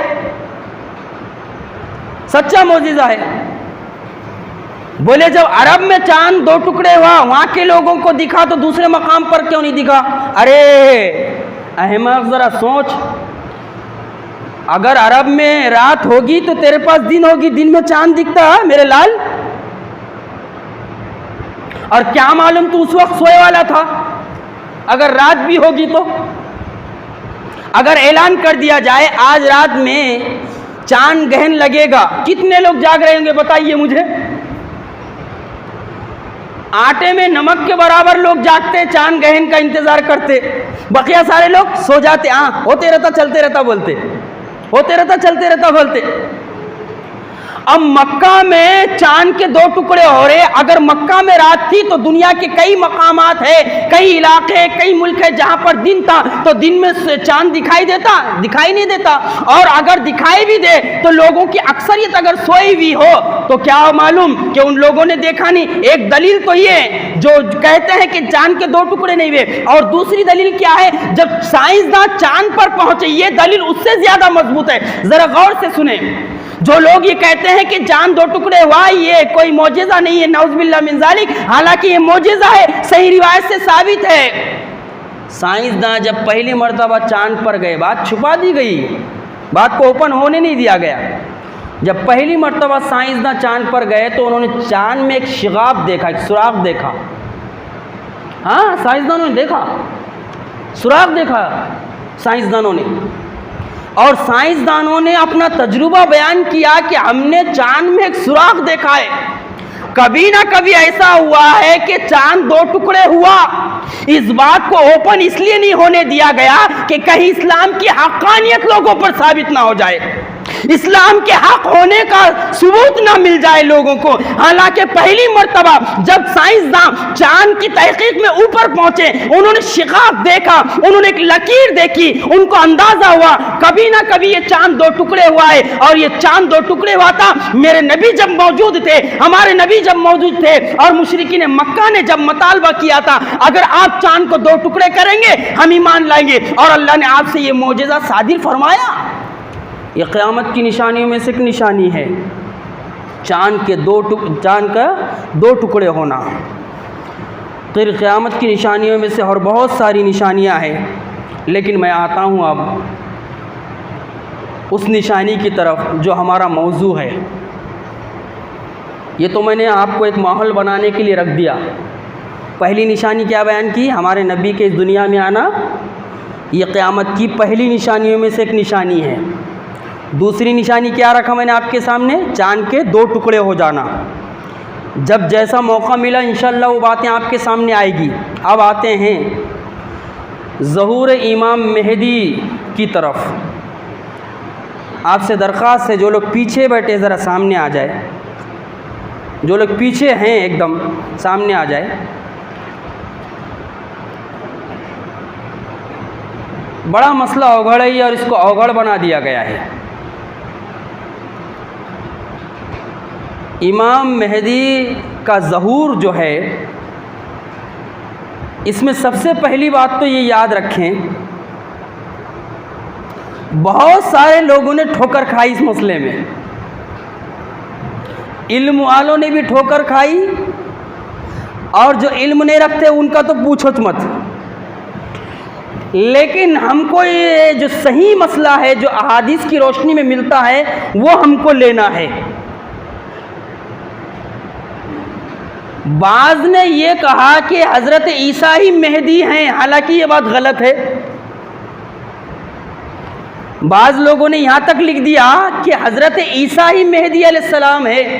سچا معجزہ ہے۔ بولے جب عرب میں چاند 2 ٹکڑے ہوا، وہاں کے لوگوں کو دکھا تو دوسرے مقام پر کیوں نہیں دکھا؟ ارے احمق، ذرا سوچ، اگر عرب میں رات ہوگی تو تیرے پاس دن ہوگی، دن میں چاند دکھتا ہے میرے لال؟ اور کیا معلوم تو اس وقت سوئے والا تھا، اگر رات بھی ہوگی تو؟ اگر اعلان کر دیا جائے آج رات میں چاند گہن لگے گا، کتنے لوگ جاگ رہے ہوں گے بتائیے مجھے؟ آٹے میں نمک کے برابر لوگ جاگتے، چاند گہن کا انتظار کرتے، بقیہ سارے لوگ سو جاتے، ہوتے رہتا چلتے رہتا بولتے، ہوتے رہتا چلتے رہتا بولتے۔ اب مکہ میں چاند کے 2 ٹکڑے ہو رہے، اگر مکہ میں رات تھی تو دنیا کے کئی مقامات ہیں، کئی علاقے، کئی ملک ہیں جہاں پر دن تھا، تو دن میں چاند دکھائی دیتا؟ دکھائی نہیں دیتا۔ اور اگر دکھائی بھی دے تو لوگوں کی اکثریت اگر سوئی ہوئی ہو تو کیا معلوم کہ ان لوگوں نے دیکھا نہیں۔ ایک دلیل تو یہ جو کہتے ہیں کہ چاند کے 2 ٹکڑے نہیں ہوئے، اور دوسری دلیل کیا ہے؟ جب سائنسداں چاند پر پہنچے، یہ دلیل اس سے زیادہ مضبوط ہے، ذرا غور سے سنیں۔ جو لوگ یہ کہتے ہیں کہ چاند 2 ٹکڑے ہوا، یہ کوئی معجزہ نہیں ہے، نعوذ باللہ من ذالک، حالانکہ یہ معجزہ ہے، صحیح روایت سے ثابت ہے۔ سائنسداں جب پہلی مرتبہ چاند پر گئے، بات چھپا دی گئی، بات کو اوپن ہونے نہیں دیا گیا۔ جب پہلی مرتبہ سائنسداں چاند پر گئے تو انہوں نے چاند میں ایک شغاف دیکھا، ایک سوراخ دیکھا۔ ہاں، سائنسدانوں نے دیکھا، سوراخ دیکھا سائنسدانوں نے، اور سائنسدانوں نے اپنا تجربہ بیان کیا کہ ہم نے چاند میں ایک سوراخ دیکھا ہے۔ کبھی نہ کبھی ایسا ہوا ہے کہ چاند 2 ٹکڑے ہوا، اس بات کو اوپن اس لیے نہیں ہونے دیا گیا کہ کہیں اسلام کی حقانیت لوگوں پر ثابت نہ ہو جائے، اسلام کے حق ہونے کا ثبوت نہ مل جائے لوگوں کو۔ حالانکہ پہلی مرتبہ جب سائنسداں چاند کی تحقیق میں اوپر پہنچے، انہوں نے شغاف دیکھا، انہوں نے ایک لکیر دیکھی، ان کو اندازہ ہوا کبھی نہ کبھی یہ چاند 2 ٹکڑے ہوا ہے، اور یہ چاند 2 ٹکڑے ہوا تھا میرے نبی جب موجود تھے، ہمارے نبی جب موجود تھے، اور مشرکین مکہ نے جب مطالبہ کیا تھا اگر آپ چاند کو 2 ٹکڑے کریں گے ہم ایمان لائیں گے، اور اللہ نے آپ سے یہ معجزہ صادر فرمایا۔ یہ قیامت کی نشانیوں میں سے ایک نشانی ہے، چاند کا 2 ٹکڑے ہونا۔ پھر قیامت کی نشانیوں میں سے اور بہت ساری نشانیاں ہیں، لیکن میں آتا ہوں اب اس نشانی کی طرف جو ہمارا موضوع ہے۔ یہ تو میں نے آپ کو ایک ماحول بنانے کے لیے رکھ دیا۔ پہلی نشانی کیا بیان کی؟ ہمارے نبی کے اس دنیا میں آنا، یہ قیامت کی پہلی نشانیوں میں سے ایک نشانی ہے۔ دوسری نشانی کیا رکھا میں نے آپ کے سامنے؟ چاند کے 2 ٹکڑے ہو جانا۔ جب جیسا موقع ملا انشاءاللہ وہ باتیں آپ کے سامنے آئے گی۔ اب آتے ہیں ظہور امام مہدی کی طرف۔ آپ سے درخواست ہے جو لوگ پیچھے بیٹھے ذرا سامنے آ جائے، جو لوگ پیچھے ہیں ایک دم سامنے آ جائے۔ بڑا مسئلہ اوگھڑ ہے اور اس کو اوگھڑ بنا دیا گیا ہے۔ امام مہدی کا ظہور جو ہے، اس میں سب سے پہلی بات تو یہ یاد رکھیں، بہت سارے لوگوں نے ٹھوکر کھائی اس مسئلے میں۔ علم والوں نے بھی ٹھوکر کھائی، اور جو علم نہیں رکھتے ان کا تو پوچھو مت۔ لیکن ہم کو یہ جو صحیح مسئلہ ہے، جو احادیث کی روشنی میں ملتا ہے، وہ ہم کو لینا ہے۔ بعض نے یہ کہا کہ حضرت عیسیٰ ہی مہدی ہیں، حالانکہ یہ بات غلط ہے۔ بعض لوگوں نے یہاں تک لکھ دیا کہ حضرت عیسیٰ ہی مہدی علیہ السلام ہے،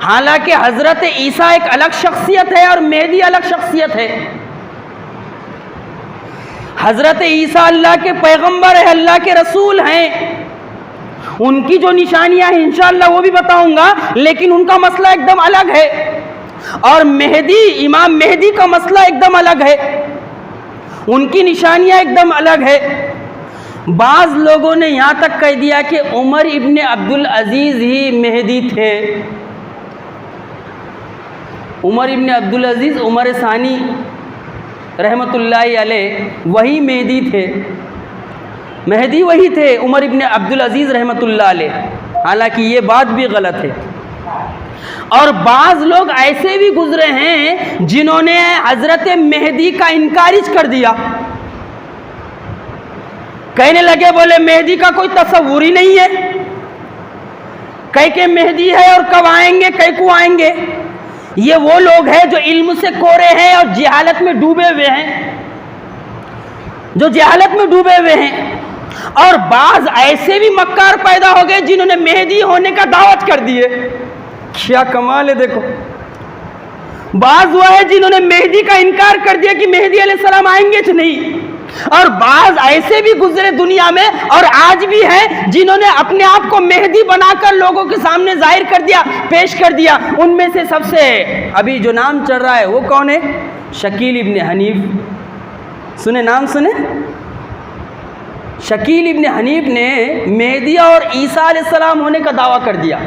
حالانکہ حضرت عیسیٰ ایک الگ شخصیت ہے اور مہدی الگ شخصیت ہے۔ حضرت عیسیٰ اللہ کے پیغمبر ہے، اللہ کے رسول ہیں، ان کی جو نشانیاں ہیں انشاءاللہ وہ بھی بتاؤں گا، لیکن ان کا مسئلہ ایک دم الگ ہے۔ اور مہدی، امام مہدی کا مسئلہ ایک دم الگ ہے، ان کی نشانیاں ایک دم الگ ہے۔ بعض لوگوں نے یہاں تک کہہ دیا کہ عمر ابن عبدالعزیز ہی مہدی تھے۔ عمر ابن عبدالعزیز، عمر ثانی رحمۃ اللہ علیہ، وہی مہدی تھے، مہدی وہی تھے عمر ابن عبدالعزیز رحمۃ اللہ علیہ، حالانکہ یہ بات بھی غلط ہے۔ اور بعض لوگ ایسے بھی گزرے ہیں جنہوں نے حضرت مہدی کا انکارج کر دیا، کہنے لگے بولے مہدی کا کوئی تصور ہی نہیں ہے، کہیں کہ مہدی ہے اور کب آئیں گے، کہیں کو آئیں گے۔ یہ وہ لوگ ہیں جو علم سے کورے ہیں اور جہالت میں ڈوبے ہوئے ہیں، جو جہالت میں ڈوبے ہوئے ہیں۔ اور بعض ایسے بھی مکار پیدا ہو گئے جنہوں نے مہدی ہونے کا دعوت کر دیے، کیا کمال ہے دیکھو۔ بعض وہ ہے جنہوں نے مہدی کا انکار کر دیا کہ مہدی علیہ السلام آئیں گے تو نہیں، اور بعض ایسے بھی گزرے دنیا میں اور آج بھی ہیں جنہوں نے اپنے آپ کو مہدی بنا کر لوگوں کے سامنے ظاہر کر دیا، پیش کر دیا۔ ان میں سے سب سے ابھی جو نام چل رہا ہے وہ کون ہے؟ شکیل ابن حنیف، سنے نام سنے؟ شکیل ابن حنیف نے مہدی اور عیسیٰ علیہ السلام ہونے کا دعویٰ کر دیا۔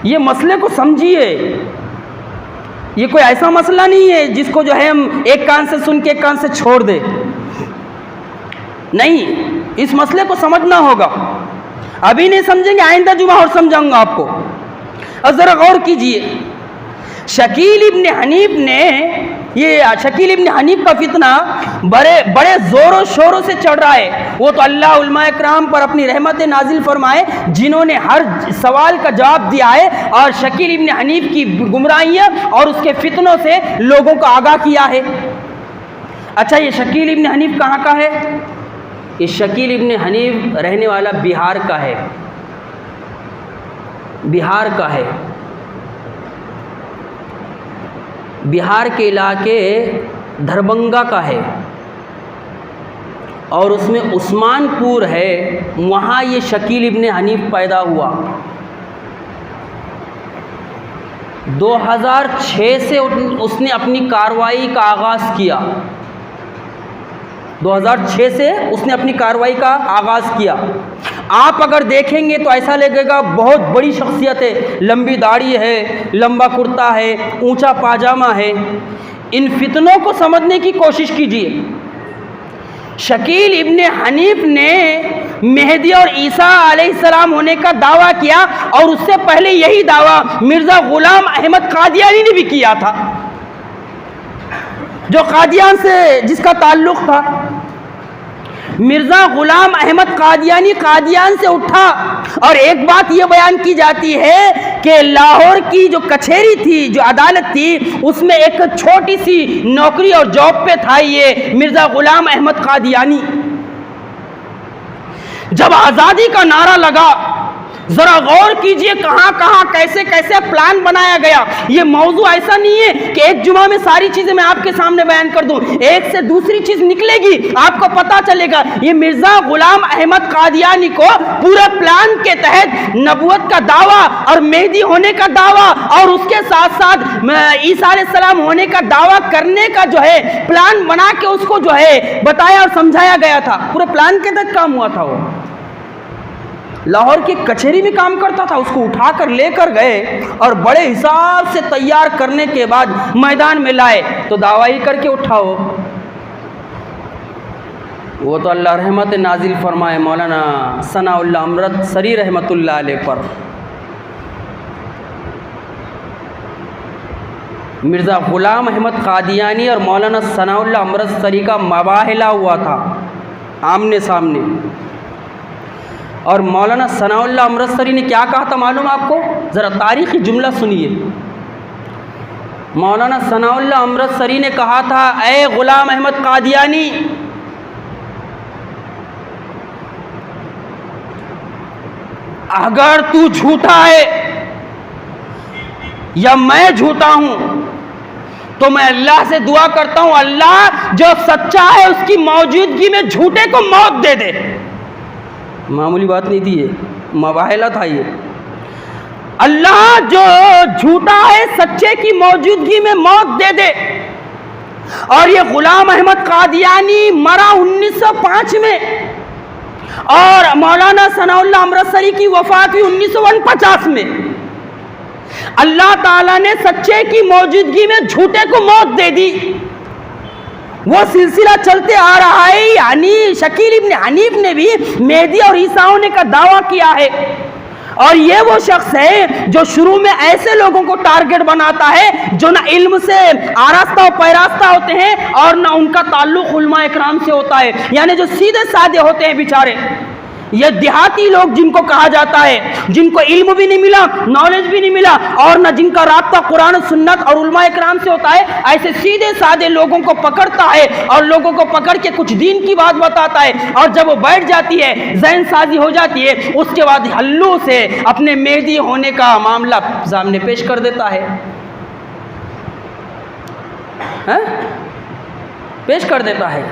یہ مسئلے کو سمجھیے، یہ کوئی ایسا مسئلہ نہیں ہے جس کو جو ہے ہم ایک کان سے سن کے ایک کان سے چھوڑ دیں، نہیں، اس مسئلے کو سمجھنا ہوگا۔ ابھی نہیں سمجھیں گے، آئندہ جمعہ اور سمجھاؤں گا آپ کو۔ اور ذرا غور کیجئے، شکیل ابن حنیف نے، یہ شکیل ابن حنیف کا فتنہ بڑے زور و شوروں سے چڑھ رہا ہے۔ وہ تو اللہ علماء اکرام پر اپنی رحمت نازل فرمائے جنہوں نے ہر سوال کا جواب دیا ہے، اور شکیل ابن حنیف کی گمراہیاں اور اس کے فتنوں سے لوگوں کو آگاہ کیا ہے۔ اچھا، یہ شکیل ابن حنیف کہاں کا ہے؟ یہ شکیل ابن حنیف رہنے والا بہار کا ہے، بہار کا ہے، بہار کے علاقے دھربنگا کا ہے، اور اس میں عثمان پور ہے، وہاں یہ شکیل ابن حنیف پیدا ہوا۔ 2006 سے اس نے اپنی کارروائی کا آغاز کیا، 2006 سے اس نے اپنی کارروائی کا آغاز کیا۔ آپ اگر دیکھیں گے تو ایسا لگے گا بہت بڑی شخصیت ہے، لمبی داڑھی ہے، لمبا کرتا ہے، اونچا پاجامہ ہے۔ ان فتنوں کو سمجھنے کی کوشش کیجیے۔ شکیل ابن حنیف نے مہدی اور عیسیٰ علیہ السلام ہونے کا دعویٰ کیا، اور اس سے پہلے یہی دعویٰ مرزا غلام احمد قادیانی نے بھی کیا تھا، جو قادیان سے جس کا تعلق تھا۔ مرزا غلام احمد قادیانی قادیان سے اٹھا، اور ایک بات یہ بیان کی جاتی ہے کہ لاہور کی جو کچہری تھی، جو عدالت تھی، اس میں ایک چھوٹی سی نوکری اور جاب پہ تھا یہ مرزا غلام احمد قادیانی۔ جب آزادی کا نعرہ لگا، ذرا غور کیجئے کہاں کہاں کیسے کیسے پلان بنایا گیا۔ یہ موضوع ایسا نہیں ہے کہ ایک جمعہ میں ساری چیزیں میں آپ کے سامنے بیان کر دوں، ایک سے دوسری چیز نکلے گی، آپ کو پتا چلے گا۔ یہ مرزا غلام احمد قادیانی کو پورے پلان کے تحت نبوت کا دعویٰ اور مہدی ہونے کا دعویٰ، اور اس کے ساتھ ساتھ عیسیٰ علیہ السلام ہونے کا دعویٰ کرنے کا جو ہے پلان بنا کے اس کو جو ہے بتایا اور سمجھایا گیا تھا۔ پورے پلان کے تحت کام ہوا تھا۔ وہ لاہور کی کچہری میں کام کرتا تھا، اس کو اٹھا کر لے کر گئے اور بڑے حساب سے تیار کرنے کے بعد میدان میں لائے تو دعوی کر کے اٹھاؤ۔ وہ تو اللہ رحمت نازل فرمائے مولانا ثناء اللہ امرت سری رحمت اللہ علیہ پر۔ مرزا غلام احمد قادیانی اور مولانا ثناء اللہ امرت سری کا مباحثہ ہوا تھا آمنے سامنے، اور مولانا ثناء اللہ امرتسری نے کیا کہا تھا معلوم آپ کو؟ ذرا تاریخی جملہ سنیے. مولانا ثناء اللہ امرتسری نے کہا تھا اے غلام احمد قادیانی، اگر تو جھوٹا ہے یا میں جھوٹا ہوں تو میں اللہ سے دعا کرتا ہوں اللہ جو سچا ہے اس کی موجودگی میں جھوٹے کو موت دے دے. معمولی بات نہیں تھی یہ، مباہلہ تھا یہ. اللہ جو جھوٹا ہے سچے کی موجودگی میں موت دے دے. اور یہ غلام احمد قادیانی مرا 1905 میں اور مولانا ثناء اللہ امرتسری کی وفات ہوئی 1949 میں. اللہ تعالیٰ نے سچے کی موجودگی میں جھوٹے کو موت دے دی. وہ سلسلہ چلتے آ رہا ہے. یعنی شکیل ابن حنیف نے بھی مہدی اور عیسیٰ ہونے کا دعویٰ کیا ہے، اور یہ وہ شخص ہے جو شروع میں ایسے لوگوں کو ٹارگٹ بناتا ہے جو نہ علم سے آراستہ و پیراستہ ہوتے ہیں اور نہ ان کا تعلق علماء اکرام سے ہوتا ہے، یعنی جو سیدھے سادے ہوتے ہیں بیچارے. یہ دیہاتی لوگ جن کو کہا جاتا ہے، جن کو علم بھی نہیں ملا، نالج بھی نہیں ملا، اور نہ جن کا رابطہ قرآن و سنت اور علماء اکرام سے ہوتا ہے، ایسے سیدھے سادے لوگوں کو پکڑتا ہے اور لوگوں کو پکڑ کے کچھ دین کی بات بتاتا ہے، اور جب وہ بیٹھ جاتی ہے، ذہن سازی ہو جاتی ہے، اس کے بعد ہلو سے اپنے مہدی ہونے کا معاملہ سامنے پیش کر دیتا ہے. پیش کر دیتا ہے.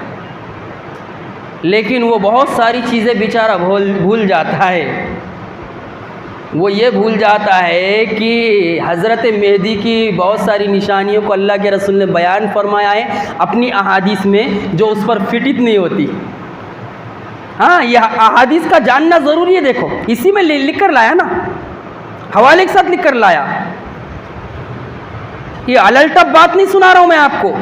لیکن وہ بہت ساری چیزیں بیچارہ بھول جاتا ہے. وہ یہ بھول جاتا ہے کہ حضرت مہدی کی بہت ساری نشانیوں کو اللہ کے رسول نے بیان فرمایا ہے اپنی احادیث میں، جو اس پر فٹت نہیں ہوتی. ہاں، یہ احادیث کا جاننا ضروری ہے. دیکھو اسی میں لکھ کر لایا نا، حوالے کے ساتھ لکھ کر لایا. یہ الٹپ بات نہیں سنا رہا ہوں میں آپ کو.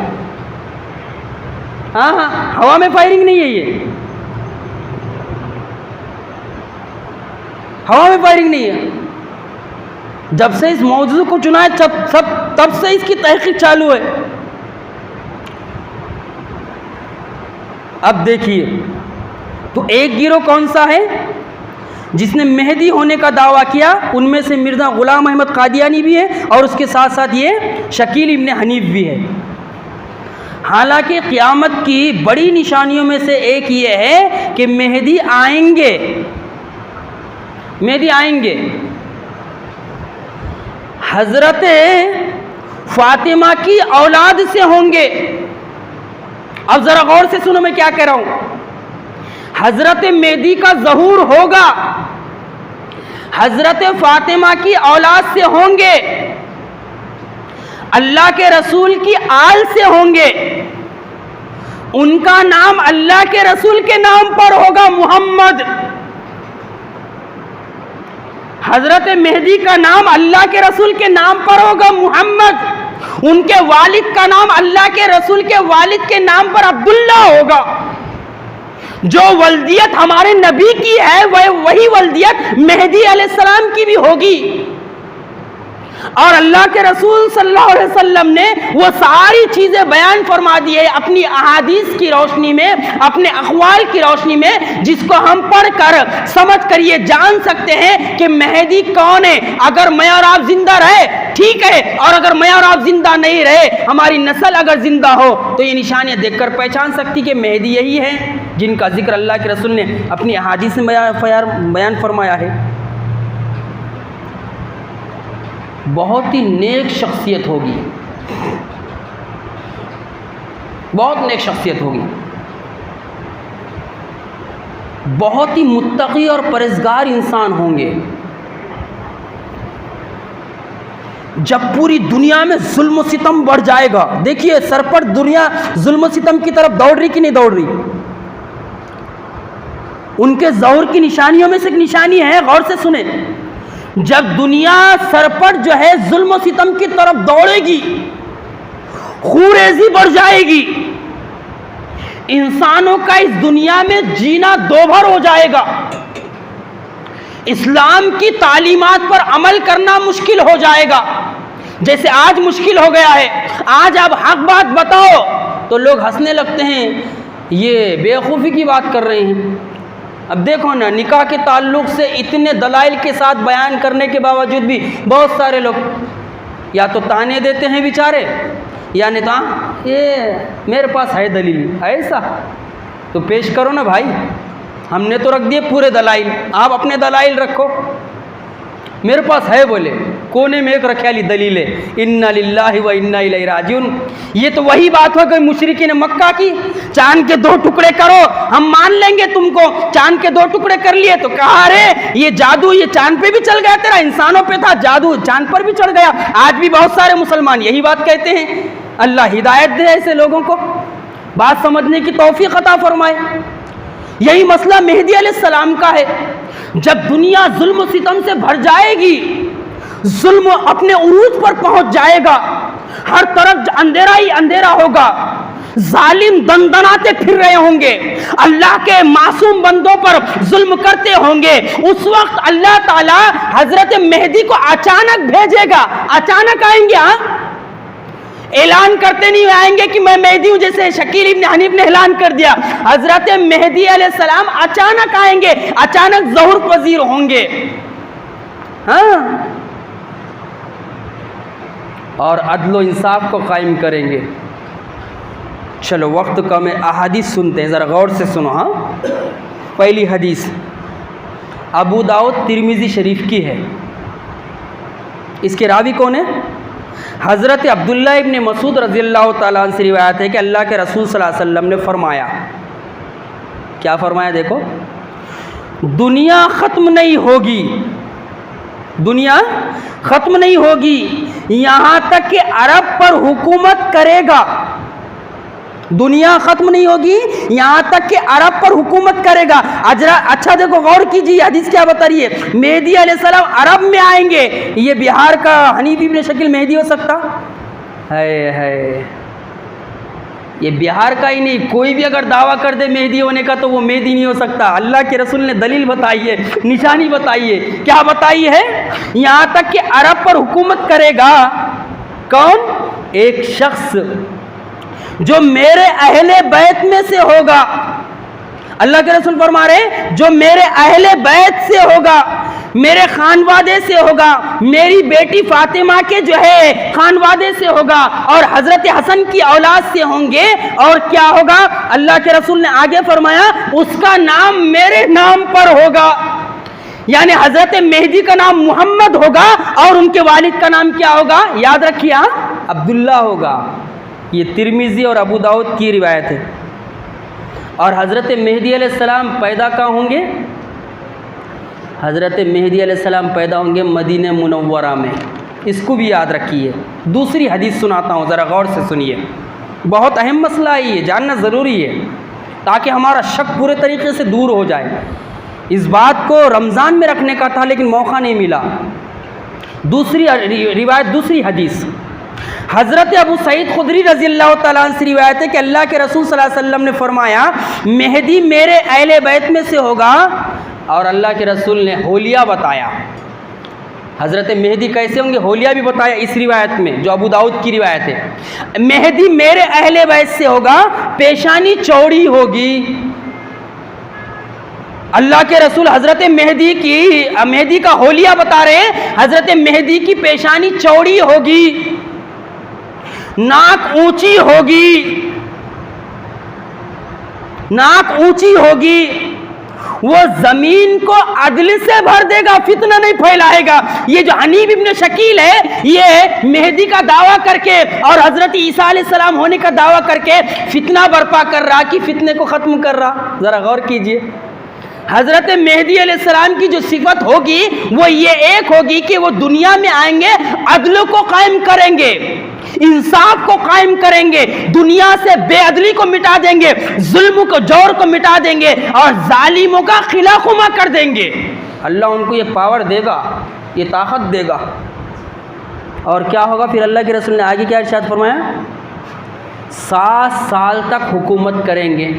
ہاں ہوا میں فائرنگ نہیں ہے، یہ ہوا میں فائرنگ نہیں ہے. جب سے اس موضوع کو چنا ہے تب سے اس کی تحقیق چالو ہے. اب دیکھیے تو ایک گروہ کون سا ہے جس نے مہدی ہونے کا دعویٰ کیا؟ ان میں سے مرزا غلام احمد قادیانی بھی ہے اور اس کے ساتھ ساتھ یہ شکیل ابن حنیف بھی ہے. حالانکہ قیامت کی بڑی نشانیوں میں سے ایک یہ ہے کہ مہدی آئیں گے. مہدی آئیں گے. حضرت فاطمہ کی اولاد سے ہوں گے. اب ذرا غور سے سنو میں کیا کہہ رہا ہوں. حضرت مہدی کا ظہور ہوگا، حضرت فاطمہ کی اولاد سے ہوں گے، اللہ کے رسول کی آل سے ہوں گے. ان کا نام اللہ کے رسول کے نام پر ہوگا، محمد. حضرت مہدی کا نام اللہ کے رسول کے نام پر ہوگا، محمد. ان کے والد کا نام اللہ کے رسول کے والد کے نام پر عبداللہ ہوگا. جو ولدیت ہمارے نبی کی ہے وہی ولدیت مہدی علیہ السلام کی بھی ہوگی. اور اللہ کے رسول صلی اللہ علیہ وسلم نے وہ ساری چیزیں بیان فرما دی ہے اپنی احادیث کی روشنی میں، اپنے اقوال کی روشنی میں، جس کو ہم پڑھ کر سمجھ کر یہ جان سکتے ہیں کہ مہدی کون ہے. اگر میں اور آپ زندہ رہے ٹھیک ہے، اور اگر میں اور آپ زندہ نہیں رہے، ہماری نسل اگر زندہ ہو تو یہ نشانیاں دیکھ کر پہچان سکتی کہ مہدی یہی ہے جن کا ذکر اللہ کے رسول نے اپنی احادیث میں بیان فرمایا ہے. بہت ہی نیک شخصیت ہوگی، بہت نیک شخصیت ہوگی، بہت ہی متقی اور پرہیزگار انسان ہوں گے. جب پوری دنیا میں ظلم و ستم بڑھ جائے گا، دیکھیے سر پر دنیا ظلم و ستم کی طرف دوڑ رہی کہ نہیں دوڑ رہی؟ ان کے ظہور کی نشانیوں میں سے ایک نشانی ہے، غور سے سنیں. جب دنیا سر پر جو ہے ظلم و ستم کی طرف دوڑے گی، خوریزی بڑھ جائے گی، انسانوں کا اس دنیا میں جینا دوبھر ہو جائے گا، اسلام کی تعلیمات پر عمل کرنا مشکل ہو جائے گا. جیسے آج مشکل ہو گیا ہے. آج آپ حق بات بتاؤ تو لوگ ہنسنے لگتے ہیں، یہ بے وقوفی کی بات کر رہے ہیں. اب دیکھو نا، نکاح کے تعلق سے اتنے دلائل کے ساتھ بیان کرنے کے باوجود بھی بہت سارے لوگ یا تو تانے دیتے ہیں بیچارے، یا نہیں تو یہ میرے پاس ہے دلیل، ایسا تو پیش کرو نا بھائی، ہم نے تو رکھ دیے پورے دلائل، آپ اپنے دلائل رکھو۔ میرے پاس ہے بولے، کونے میں ایک رکھے والی دلیل ہے، انا للہ و انا الیہ راجعون۔ یہ تو وہی بات ہو گئی مشرکین مکہ کی، چاند کے 2 ٹکڑے کرو ہم مان لیں گے تم کو، چاند کے 2 ٹکڑے کر لیے تو کہا ارے یہ جادو یہ چاند پہ بھی چل گیا، تیرا انسانوں پہ تھا جادو چاند پر بھی چڑھ گیا۔ آج بھی بہت سارے مسلمان یہی بات کہتے ہیں۔ اللہ ہدایت دے ایسے لوگوں کو، بات سمجھنے کی توفیق عطا فرمائے۔ یہی مسئلہ مہدی علیہ السلام کا ہے۔ جب دنیا ظلم و ستم سے بھر جائے گی، ظلم اپنے عروج پر پہنچ جائے گا، ہر طرف اندھیرا ہی اندھیرا ہوگا، ظالم دندناتے پھر رہے ہوں گے، اللہ کے معصوم بندوں پر ظلم کرتے ہوں گے، اس وقت اللہ تعالی حضرت مہدی کو اچانک بھیجے گا، اچانک آئیں گے، اعلان کرتے نہیں آئیں گے کہ میں مہدی ہوں، جیسے شکیل ابن حنیف نے اعلان کر دیا۔ حضرت مہدی علیہ السلام اچانک آئیں گے، اچانک ظہور پذیر ہوں گے، ہاں، اور عدل و انصاف کو قائم کریں گے۔ چلو وقت کم ہے، احادیث سنتے ہیں، ذرا غور سے سنو۔ ہاں، پہلی حدیث ابو داؤد ترمذی شریف کی ہے، اس کے راوی کون ہے؟ حضرت عبداللہ ابن مسعود رضی اللہ تعالیٰ عنہ سے روایت ہے کہ اللہ کے رسول صلی اللہ علیہ وسلم نے فرمایا، کیا فرمایا دیکھو، دنیا ختم نہیں ہوگی، دنیا ختم نہیں ہوگی یہاں تک کہ عرب پر حکومت کرے گا، دنیا ختم نہیں ہوگی یہاں تک کہ عرب پر حکومت کرے گا۔ اچھا دیکھو غور کیجیے، حدیث کیا بتا رہی ہے، مہدی علیہ السلام عرب میں آئیں گے۔ یہ بہار کا حنیف ابن شکیل مہدی ہو سکتا ہے؟ یہ بہار کا ہی نہیں، کوئی بھی اگر دعویٰ کر دے مہدی ہونے کا تو وہ مہدی نہیں ہو سکتا۔ اللہ کے رسول نے دلیل بتائی ہے، نشانی بتائی ہے، کیا بتائی ہے؟ یہاں تک کہ عرب پر حکومت کرے گا کون؟ ایک شخص جو میرے اہل بیت میں سے ہوگا۔ اللہ کے رسول فرما رہے جو میرے اہل بیت سے ہوگا، میرے خانوادے سے ہوگا، میری بیٹی فاطمہ کے جو ہے خانوادے سے ہوگا، اور حضرت حسن کی اولاد سے ہوں گے، اور کیا ہوگا؟ اللہ کے رسول نے آگے فرمایا اس کا نام میرے نام پر ہوگا، یعنی حضرت مہدی کا نام محمد ہوگا اور ان کے والد کا نام کیا ہوگا؟ یاد رکھیے، عبداللہ ہوگا۔ یہ ترمذی اور ابو داؤد کی روایت ہے۔ اور حضرت مہدی علیہ السلام پیدا کہاں ہوں گے؟ حضرت مہدی علیہ السلام پیدا ہوں گے مدینہ منورہ میں، اس کو بھی یاد رکھیے۔ دوسری حدیث سناتا ہوں، ذرا غور سے سنیے، بہت اہم مسئلہ ہے، یہ جاننا ضروری ہے تاکہ ہمارا شک پورے طریقے سے دور ہو جائے۔ اس بات کو رمضان میں رکھنے کا تھا لیکن موقع نہیں ملا۔ دوسری روایت، دوسری حدیث حضرت ابو سعید خدری رضی اللہ تعالیٰ عنہ سے روایت ہے کہ اللہ کے رسول صلی اللہ علیہ وسلم نے فرمایا مہدی میرے اہل بیت میں سے ہوگا، اور اللہ کے رسول نے حولیہ بتایا۔ حضرت مہدی کیسے ہوں گے حولیہ بھی بتایا اس روایت میں جو ابو داؤد کی روایت ہے۔ مہدی میرے اہل بیت سے ہوگا، پیشانی چوڑی ہوگی۔ اللہ کے رسول حضرت مہدی کا حولیہ بتا رہے ہیں، حضرت مہدی کی پیشانی چوڑی ہوگی، ناک اونچی ہوگی، ناک اونچی ہوگی، وہ زمین کو عدل سے بھر دے گا، فتنہ نہیں پھیلائے گا۔ یہ جو حنیف ابن شکیل ہے یہ مہدی کا دعویٰ کر کے اور حضرت عیسیٰ علیہ السلام ہونے کا دعویٰ کر کے فتنہ برپا کر رہا کہ فتنے کو ختم کر رہا۔ ذرا غور کیجئے، حضرت مہدی علیہ السلام کی جو صفت ہوگی وہ یہ ایک ہوگی کہ وہ دنیا میں آئیں گے، عدل کو قائم کریں گے، انصاف کو قائم کریں گے، دنیا سے بے عدلی کو مٹا دیں گے، ظلم کو جور کو مٹا دیں گے، اور ظالموں کا خلا خما کر دیں گے۔ اللہ ان کو یہ پاور دے گا، یہ طاقت دے گا۔ اور کیا ہوگا پھر؟ اللہ کے رسول نے آگے کیا ارشاد فرمایا؟ 7 سال تک حکومت کریں گے۔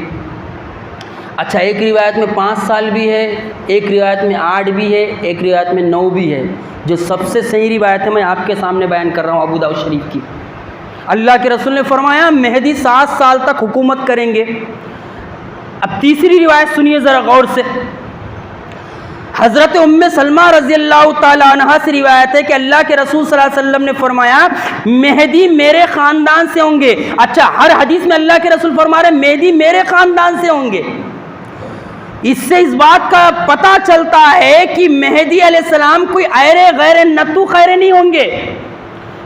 اچھا، ایک روایت میں 5 سال بھی ہے، ایک روایت میں 8 بھی ہے، ایک روایت میں 9 بھی ہے۔ جو سب سے صحیح روایت ہے میں آپ کے سامنے بیان کر رہا ہوں ابو داؤد شریف کی۔ اللہ کے رسول نے فرمایا مہدی 7 سال تک حکومت کریں گے۔ اب تیسری روایت سنیے ذرا غور سے۔ حضرت ام سلمہ رضی اللہ تعالی عنہا سے روایت ہے کہ اللہ کے رسول صلی اللہ علیہ وسلم نے فرمایا مہدی میرے خاندان سے ہوں گے. اچھا، ہر حدیث میں اللہ کے رسول فرما رہے مہدی میرے خاندان سے ہوں گے. اس سے اس بات کا پتہ چلتا ہے کہ مہدی علیہ السلام کوئی ایرے غیر نتو خیرے نہیں ہوں گے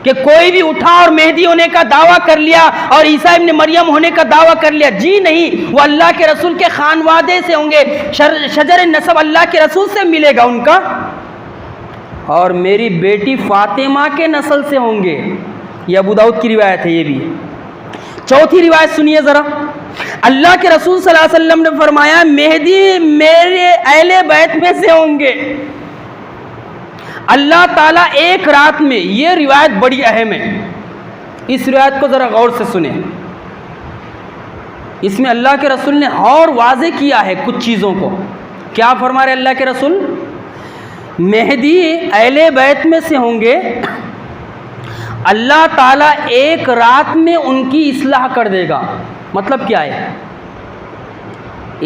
کہ کوئی بھی اٹھا اور مہدی ہونے کا دعویٰ کر لیا اور عیسیٰ ابن مریم ہونے کا دعویٰ کر لیا. جی نہیں، وہ اللہ کے رسول کے خانوادے سے ہوں گے، شجر نسب اللہ کے رسول سے ملے گا ان کا، اور میری بیٹی فاطمہ کے نسل سے ہوں گے. یہ ابو داؤد کی روایت ہے. یہ بھی چوتھی روایت سنیے ذرا. اللہ کے رسول صلی اللہ علیہ وسلم نے فرمایا مہدی میرے اہل بیت میں سے ہوں گے. اللہ تعالیٰ ایک رات میں، یہ روایت بڑی اہم ہے، اس روایت کو ذرا غور سے سنیں. اس میں اللہ کے رسول نے اور واضح کیا ہے کچھ چیزوں کو. کیا فرما رہے اللہ کے رسول؟ مہدی اہل بیت میں سے ہوں گے، اللہ تعالیٰ ایک رات میں ان کی اصلاح کر دے گا. مطلب کیا ہے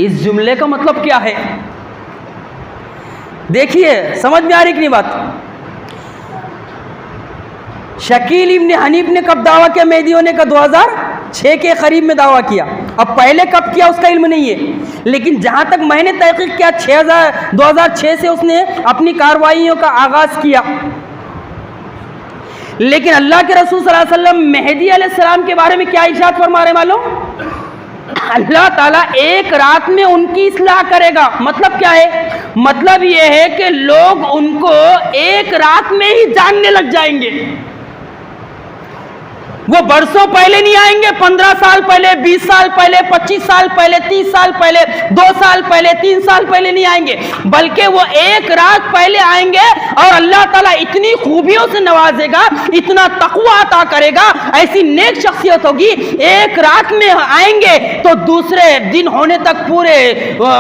اس جملے کا؟ مطلب کیا ہے دیکھیے، سمجھ میں آ رہی کہ نہیں بات؟ شکیل ابن حنیف نے کب دعویٰ کیا مہدی ہونے کا؟ 2006 کے قریب میں دعویٰ کیا. اب پہلے کب کیا اس کا علم نہیں ہے، لیکن جہاں تک میں نے تحقیق کیا 2006 سے اس نے اپنی کارروائیوں کا آغاز کیا. لیکن اللہ کے رسول صلی اللہ علیہ وسلم مہدی علیہ السلام کے بارے میں کیا ارشاد فرما رہے معلوم؟ اللہ تعالیٰ ایک رات میں ان کی اصلاح کرے گا. مطلب کیا ہے؟ مطلب یہ ہے کہ لوگ ان کو ایک رات میں ہی جاننے لگ جائیں گے. وہ برسوں پہلے نہیں آئیں گے، 15 سال پہلے، 20 سال پہلے، 25 سال پہلے، 30 سال پہلے، 2 سال پہلے، 3 سال پہلے نہیں آئیں گے، بلکہ وہ ایک رات پہلے آئیں گے. اور اللہ تعالیٰ اتنی خوبیوں سے نوازے گا، اتنا تقویٰ عطا کرے گا، ایسی نیک شخصیت ہوگی، ایک رات میں آئیں گے تو دوسرے دن ہونے تک پورے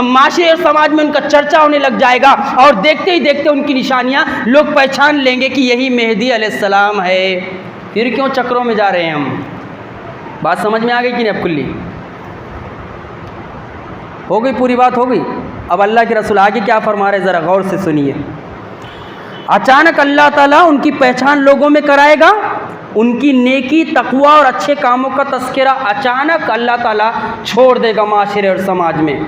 معاشرے اور سماج میں ان کا چرچا ہونے لگ جائے گا، اور دیکھتے ہی دیکھتے ان کی نشانیاں لوگ پہچان لیں گے کہ یہی مہدی علیہ السلام ہے. پھر کیوں چکروں میں جا رہے ہیں ہم؟ بات سمجھ میں آ گئی کہ نہیں؟ اب کلی ہو گئی، پوری بات ہو گئی. اب اللہ کے رسول آگے کیا فرما رہے ذرا غور سے سنیے. اچانک اللہ تعالیٰ ان کی پہچان لوگوں میں کرائے گا، ان کی نیکی، تقوی اور اچھے کاموں کا تذکرہ اچانک اللہ تعالیٰ چھوڑ دے گا معاشرے اور سماج میں.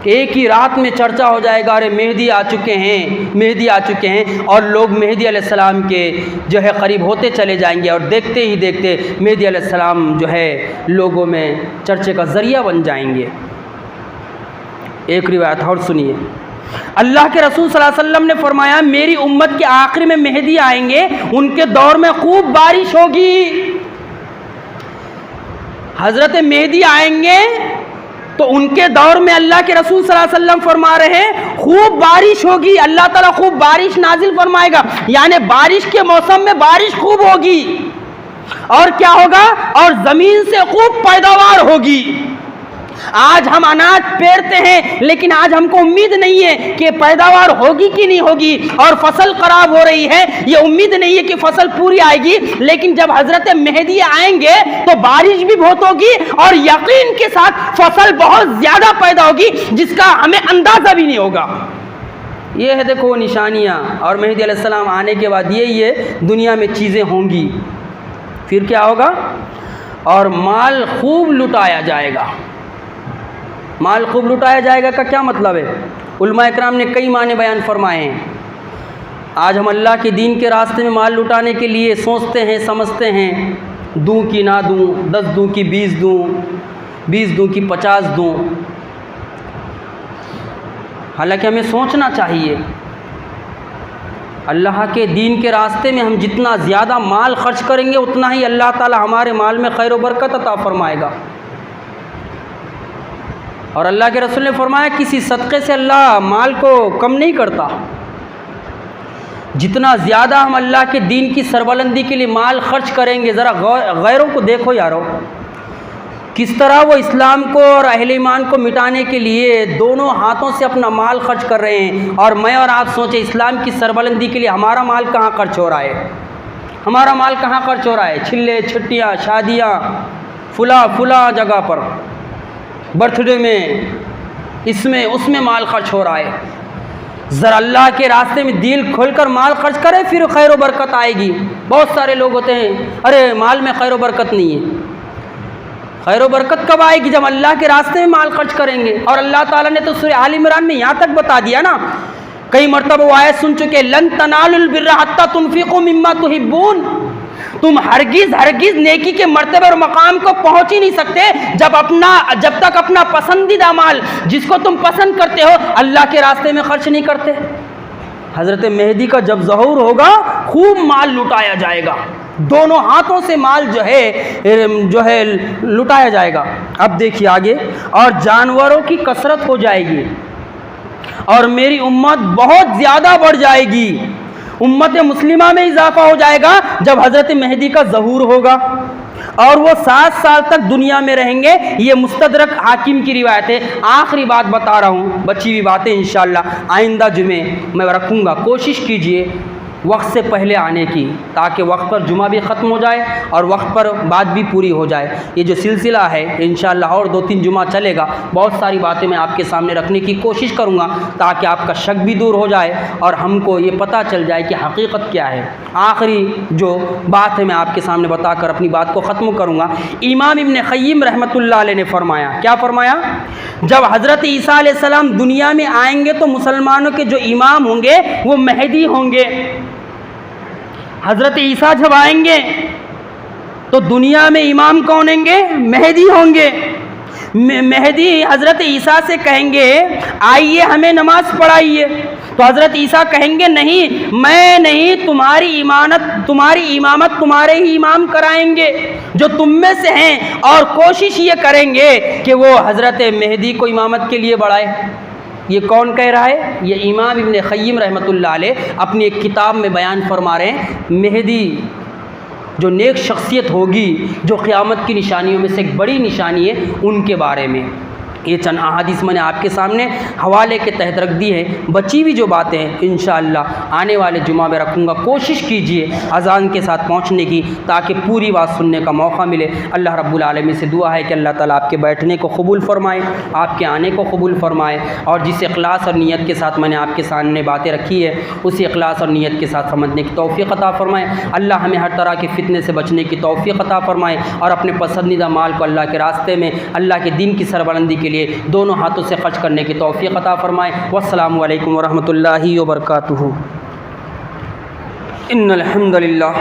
ایک ہی رات میں چرچا ہو جائے گا، ارے مہدی آ چکے ہیں، مہدی آ چکے ہیں، اور لوگ مہدی علیہ السلام کے جو ہے قریب ہوتے چلے جائیں گے، اور دیکھتے ہی دیکھتے مہدی علیہ السلام جو ہے لوگوں میں چرچے کا ذریعہ بن جائیں گے. ایک روایت اور سنیے. اللہ کے رسول صلی اللہ علیہ وسلم نے فرمایا میری امت کے آخر میں مہدی آئیں گے، ان کے دور میں خوب بارش ہوگی. حضرت مہدی آئیں گے تو ان کے دور میں اللہ کے رسول صلی اللہ علیہ وسلم فرما رہے ہیں خوب بارش ہوگی. اللہ تعالیٰ خوب بارش نازل فرمائے گا، یعنی بارش کے موسم میں بارش خوب ہوگی. اور کیا ہوگا؟ اور زمین سے خوب پیداوار ہوگی. آج ہم اناج پیرتے ہیں، لیکن آج ہم کو امید نہیں ہے کہ پیداوار ہوگی کہ نہیں ہوگی، اور فصل خراب ہو رہی ہے، یہ امید نہیں ہے کہ فصل پوری آئے گی. لیکن جب حضرت مہدی آئیں گے تو بارش بھی بہت ہوگی، اور یقین کے ساتھ فصل بہت زیادہ پیدا ہوگی جس کا ہمیں اندازہ بھی نہیں ہوگا. یہ ہے دیکھو نشانیاں. اور مہدی علیہ السلام آنے کے بعد یہ دنیا میں چیزیں ہوں گی. پھر کیا ہوگا؟ اور مال خوب لٹایا جائے گا. مال خوب لٹایا جائے گا کا کیا مطلب ہے؟ علماء اکرام نے کئی معنی بیان فرمائے ہیں. آج ہم اللہ کے دین کے راستے میں مال لٹانے کے لیے سوچتے ہیں، سمجھتے ہیں، دوں کی نہ دوں، 10 دوں کی 20 دوں، 20 دوں کی 50 دوں. حالانکہ ہمیں سوچنا چاہیے اللہ کے دین کے راستے میں ہم جتنا زیادہ مال خرچ کریں گے اتنا ہی اللہ تعالی ہمارے مال میں خیر و برکت عطا فرمائے گا. اور اللہ کے رسول نے فرمایا کسی صدقے سے اللہ مال کو کم نہیں کرتا. جتنا زیادہ ہم اللہ کے دین کی سربلندی کے لیے مال خرچ کریں گے، ذرا غیروں کو دیکھو یارو، کس طرح وہ اسلام کو اور اہل ایمان کو مٹانے کے لیے دونوں ہاتھوں سے اپنا مال خرچ کر رہے ہیں. اور میں اور آپ سوچیں اسلام کی سربلندی کے لیے ہمارا مال کہاں خرچ ہو رہا ہے؟ ہمارا مال کہاں خرچ ہو رہا ہے؟ چھلے چھٹیاں، شادیاں، فلاں جگہ پر، برتھ ڈے میں، اس میں اس میں مال خرچ ہو رہا ہے. ذرا اللہ کے راستے میں دل کھول کر مال خرچ کرے، پھر خیر و برکت آئے گی۔ بہت سارے لوگ ہوتے ہیں ارے مال میں خیر و برکت نہیں ہے۔ خیر و برکت کب آئے گی؟ جب اللہ کے راستے میں مال خرچ کریں گے۔ اور اللہ تعالیٰ نے تو سورہ آل عمران میں یہاں تک بتا دیا نا، کئی مرتبہ وہ آیت سن چکے، لن تنالوا البر حتی تنفقوا مما تحبون، تم ہرگز نیکی کے مرتبے اور مقام کو پہنچ ہی نہیں سکتے جب تک اپنا پسندیدہ مال جس کو تم پسند کرتے ہو اللہ کے راستے میں خرچ نہیں کرتے۔ حضرت مہدی کا جب ظہور ہوگا خوب مال لٹایا جائے گا، دونوں ہاتھوں سے مال جو ہے لٹایا جائے گا۔ اب دیکھیے آگے، اور جانوروں کی کثرت ہو جائے گی اور میری امت بہت زیادہ بڑھ جائے گی، امت مسلمہ میں اضافہ ہو جائے گا جب حضرت مہدی کا ظہور ہوگا، اور وہ 7 سال تک دنیا میں رہیں گے۔ یہ مستدرک حاکم کی روایت ہے۔ آخری بات بتا رہا ہوں، بچی ہوئی باتیں انشاءاللہ آئندہ جمعے میں رکھوں گا، کوشش کیجئے وقت سے پہلے آنے کی، تاکہ وقت پر جمعہ بھی ختم ہو جائے اور وقت پر بات بھی پوری ہو جائے۔ یہ جو سلسلہ ہے انشاءاللہ اور 2-3 جمعہ چلے گا، بہت ساری باتیں میں آپ کے سامنے رکھنے کی کوشش کروں گا تاکہ آپ کا شک بھی دور ہو جائے اور ہم کو یہ پتہ چل جائے کہ حقیقت کیا ہے۔ آخری جو بات ہے میں آپ کے سامنے بتا کر اپنی بات کو ختم کروں گا۔ امام ابن قیم رحمۃ اللہ علیہ نے فرمایا، کیا فرمایا؟ جب حضرت عیسیٰ علیہ السلام دنیا میں آئیں گے تو مسلمانوں کے جو امام ہوں گے وہ مہدی ہوں گے۔ حضرت عیسیٰ جب آئیں گے تو دنیا میں امام کون ہوں گے؟ مہدی ہوں گے۔ مہدی حضرت عیسیٰ سے کہیں گے آئیے ہمیں نماز پڑھائیے، تو حضرت عیسیٰ کہیں گے نہیں، میں نہیں، تمہاری امامت تمہارے ہی امام کرائیں گے جو تم میں سے ہیں، اور کوشش یہ کریں گے کہ وہ حضرت مہدی کو امامت کے لیے بڑھائے۔ یہ کون کہہ رہا ہے؟ یہ امام ابن قیم رحمۃ اللہ علیہ اپنی ایک کتاب میں بیان فرما رہے ہیں۔ مہدی جو نیک شخصیت ہوگی، جو قیامت کی نشانیوں میں سے ایک بڑی نشانی ہے، ان کے بارے میں یہ چند احادیث میں نے آپ کے سامنے حوالے کے تحت رکھ دی ہیں۔ بچی ہوئی جو باتیں ہیں انشاءاللہ آنے والے جمعہ میں رکھوں گا۔ کوشش کیجئے اذان کے ساتھ پہنچنے کی تاکہ پوری بات سننے کا موقع ملے۔ اللہ رب العالمین سے دعا ہے کہ اللہ تعالیٰ آپ کے بیٹھنے کو قبول فرمائے، آپ کے آنے کو قبول فرمائے، اور جس اخلاص اور نیت کے ساتھ میں نے آپ کے سامنے باتیں رکھی ہے اسی اخلاص اور نیت کے ساتھ سمجھنے کی توفیق عطا فرمائے۔ اللہ ہمیں ہر طرح کے فتنے سے بچنے کی توفیق عطا فرمائے، اور اپنے پسندیدہ مال کو اللہ کے راستے میں اللہ کے دین کی سربلندی کے لیے دونوں ہاتھوں سے خرچ کرنے کی توفیق عطا فرمائے۔ والسلام علیکم ورحمۃ اللہ وبرکاتہ۔ ان الحمد للہ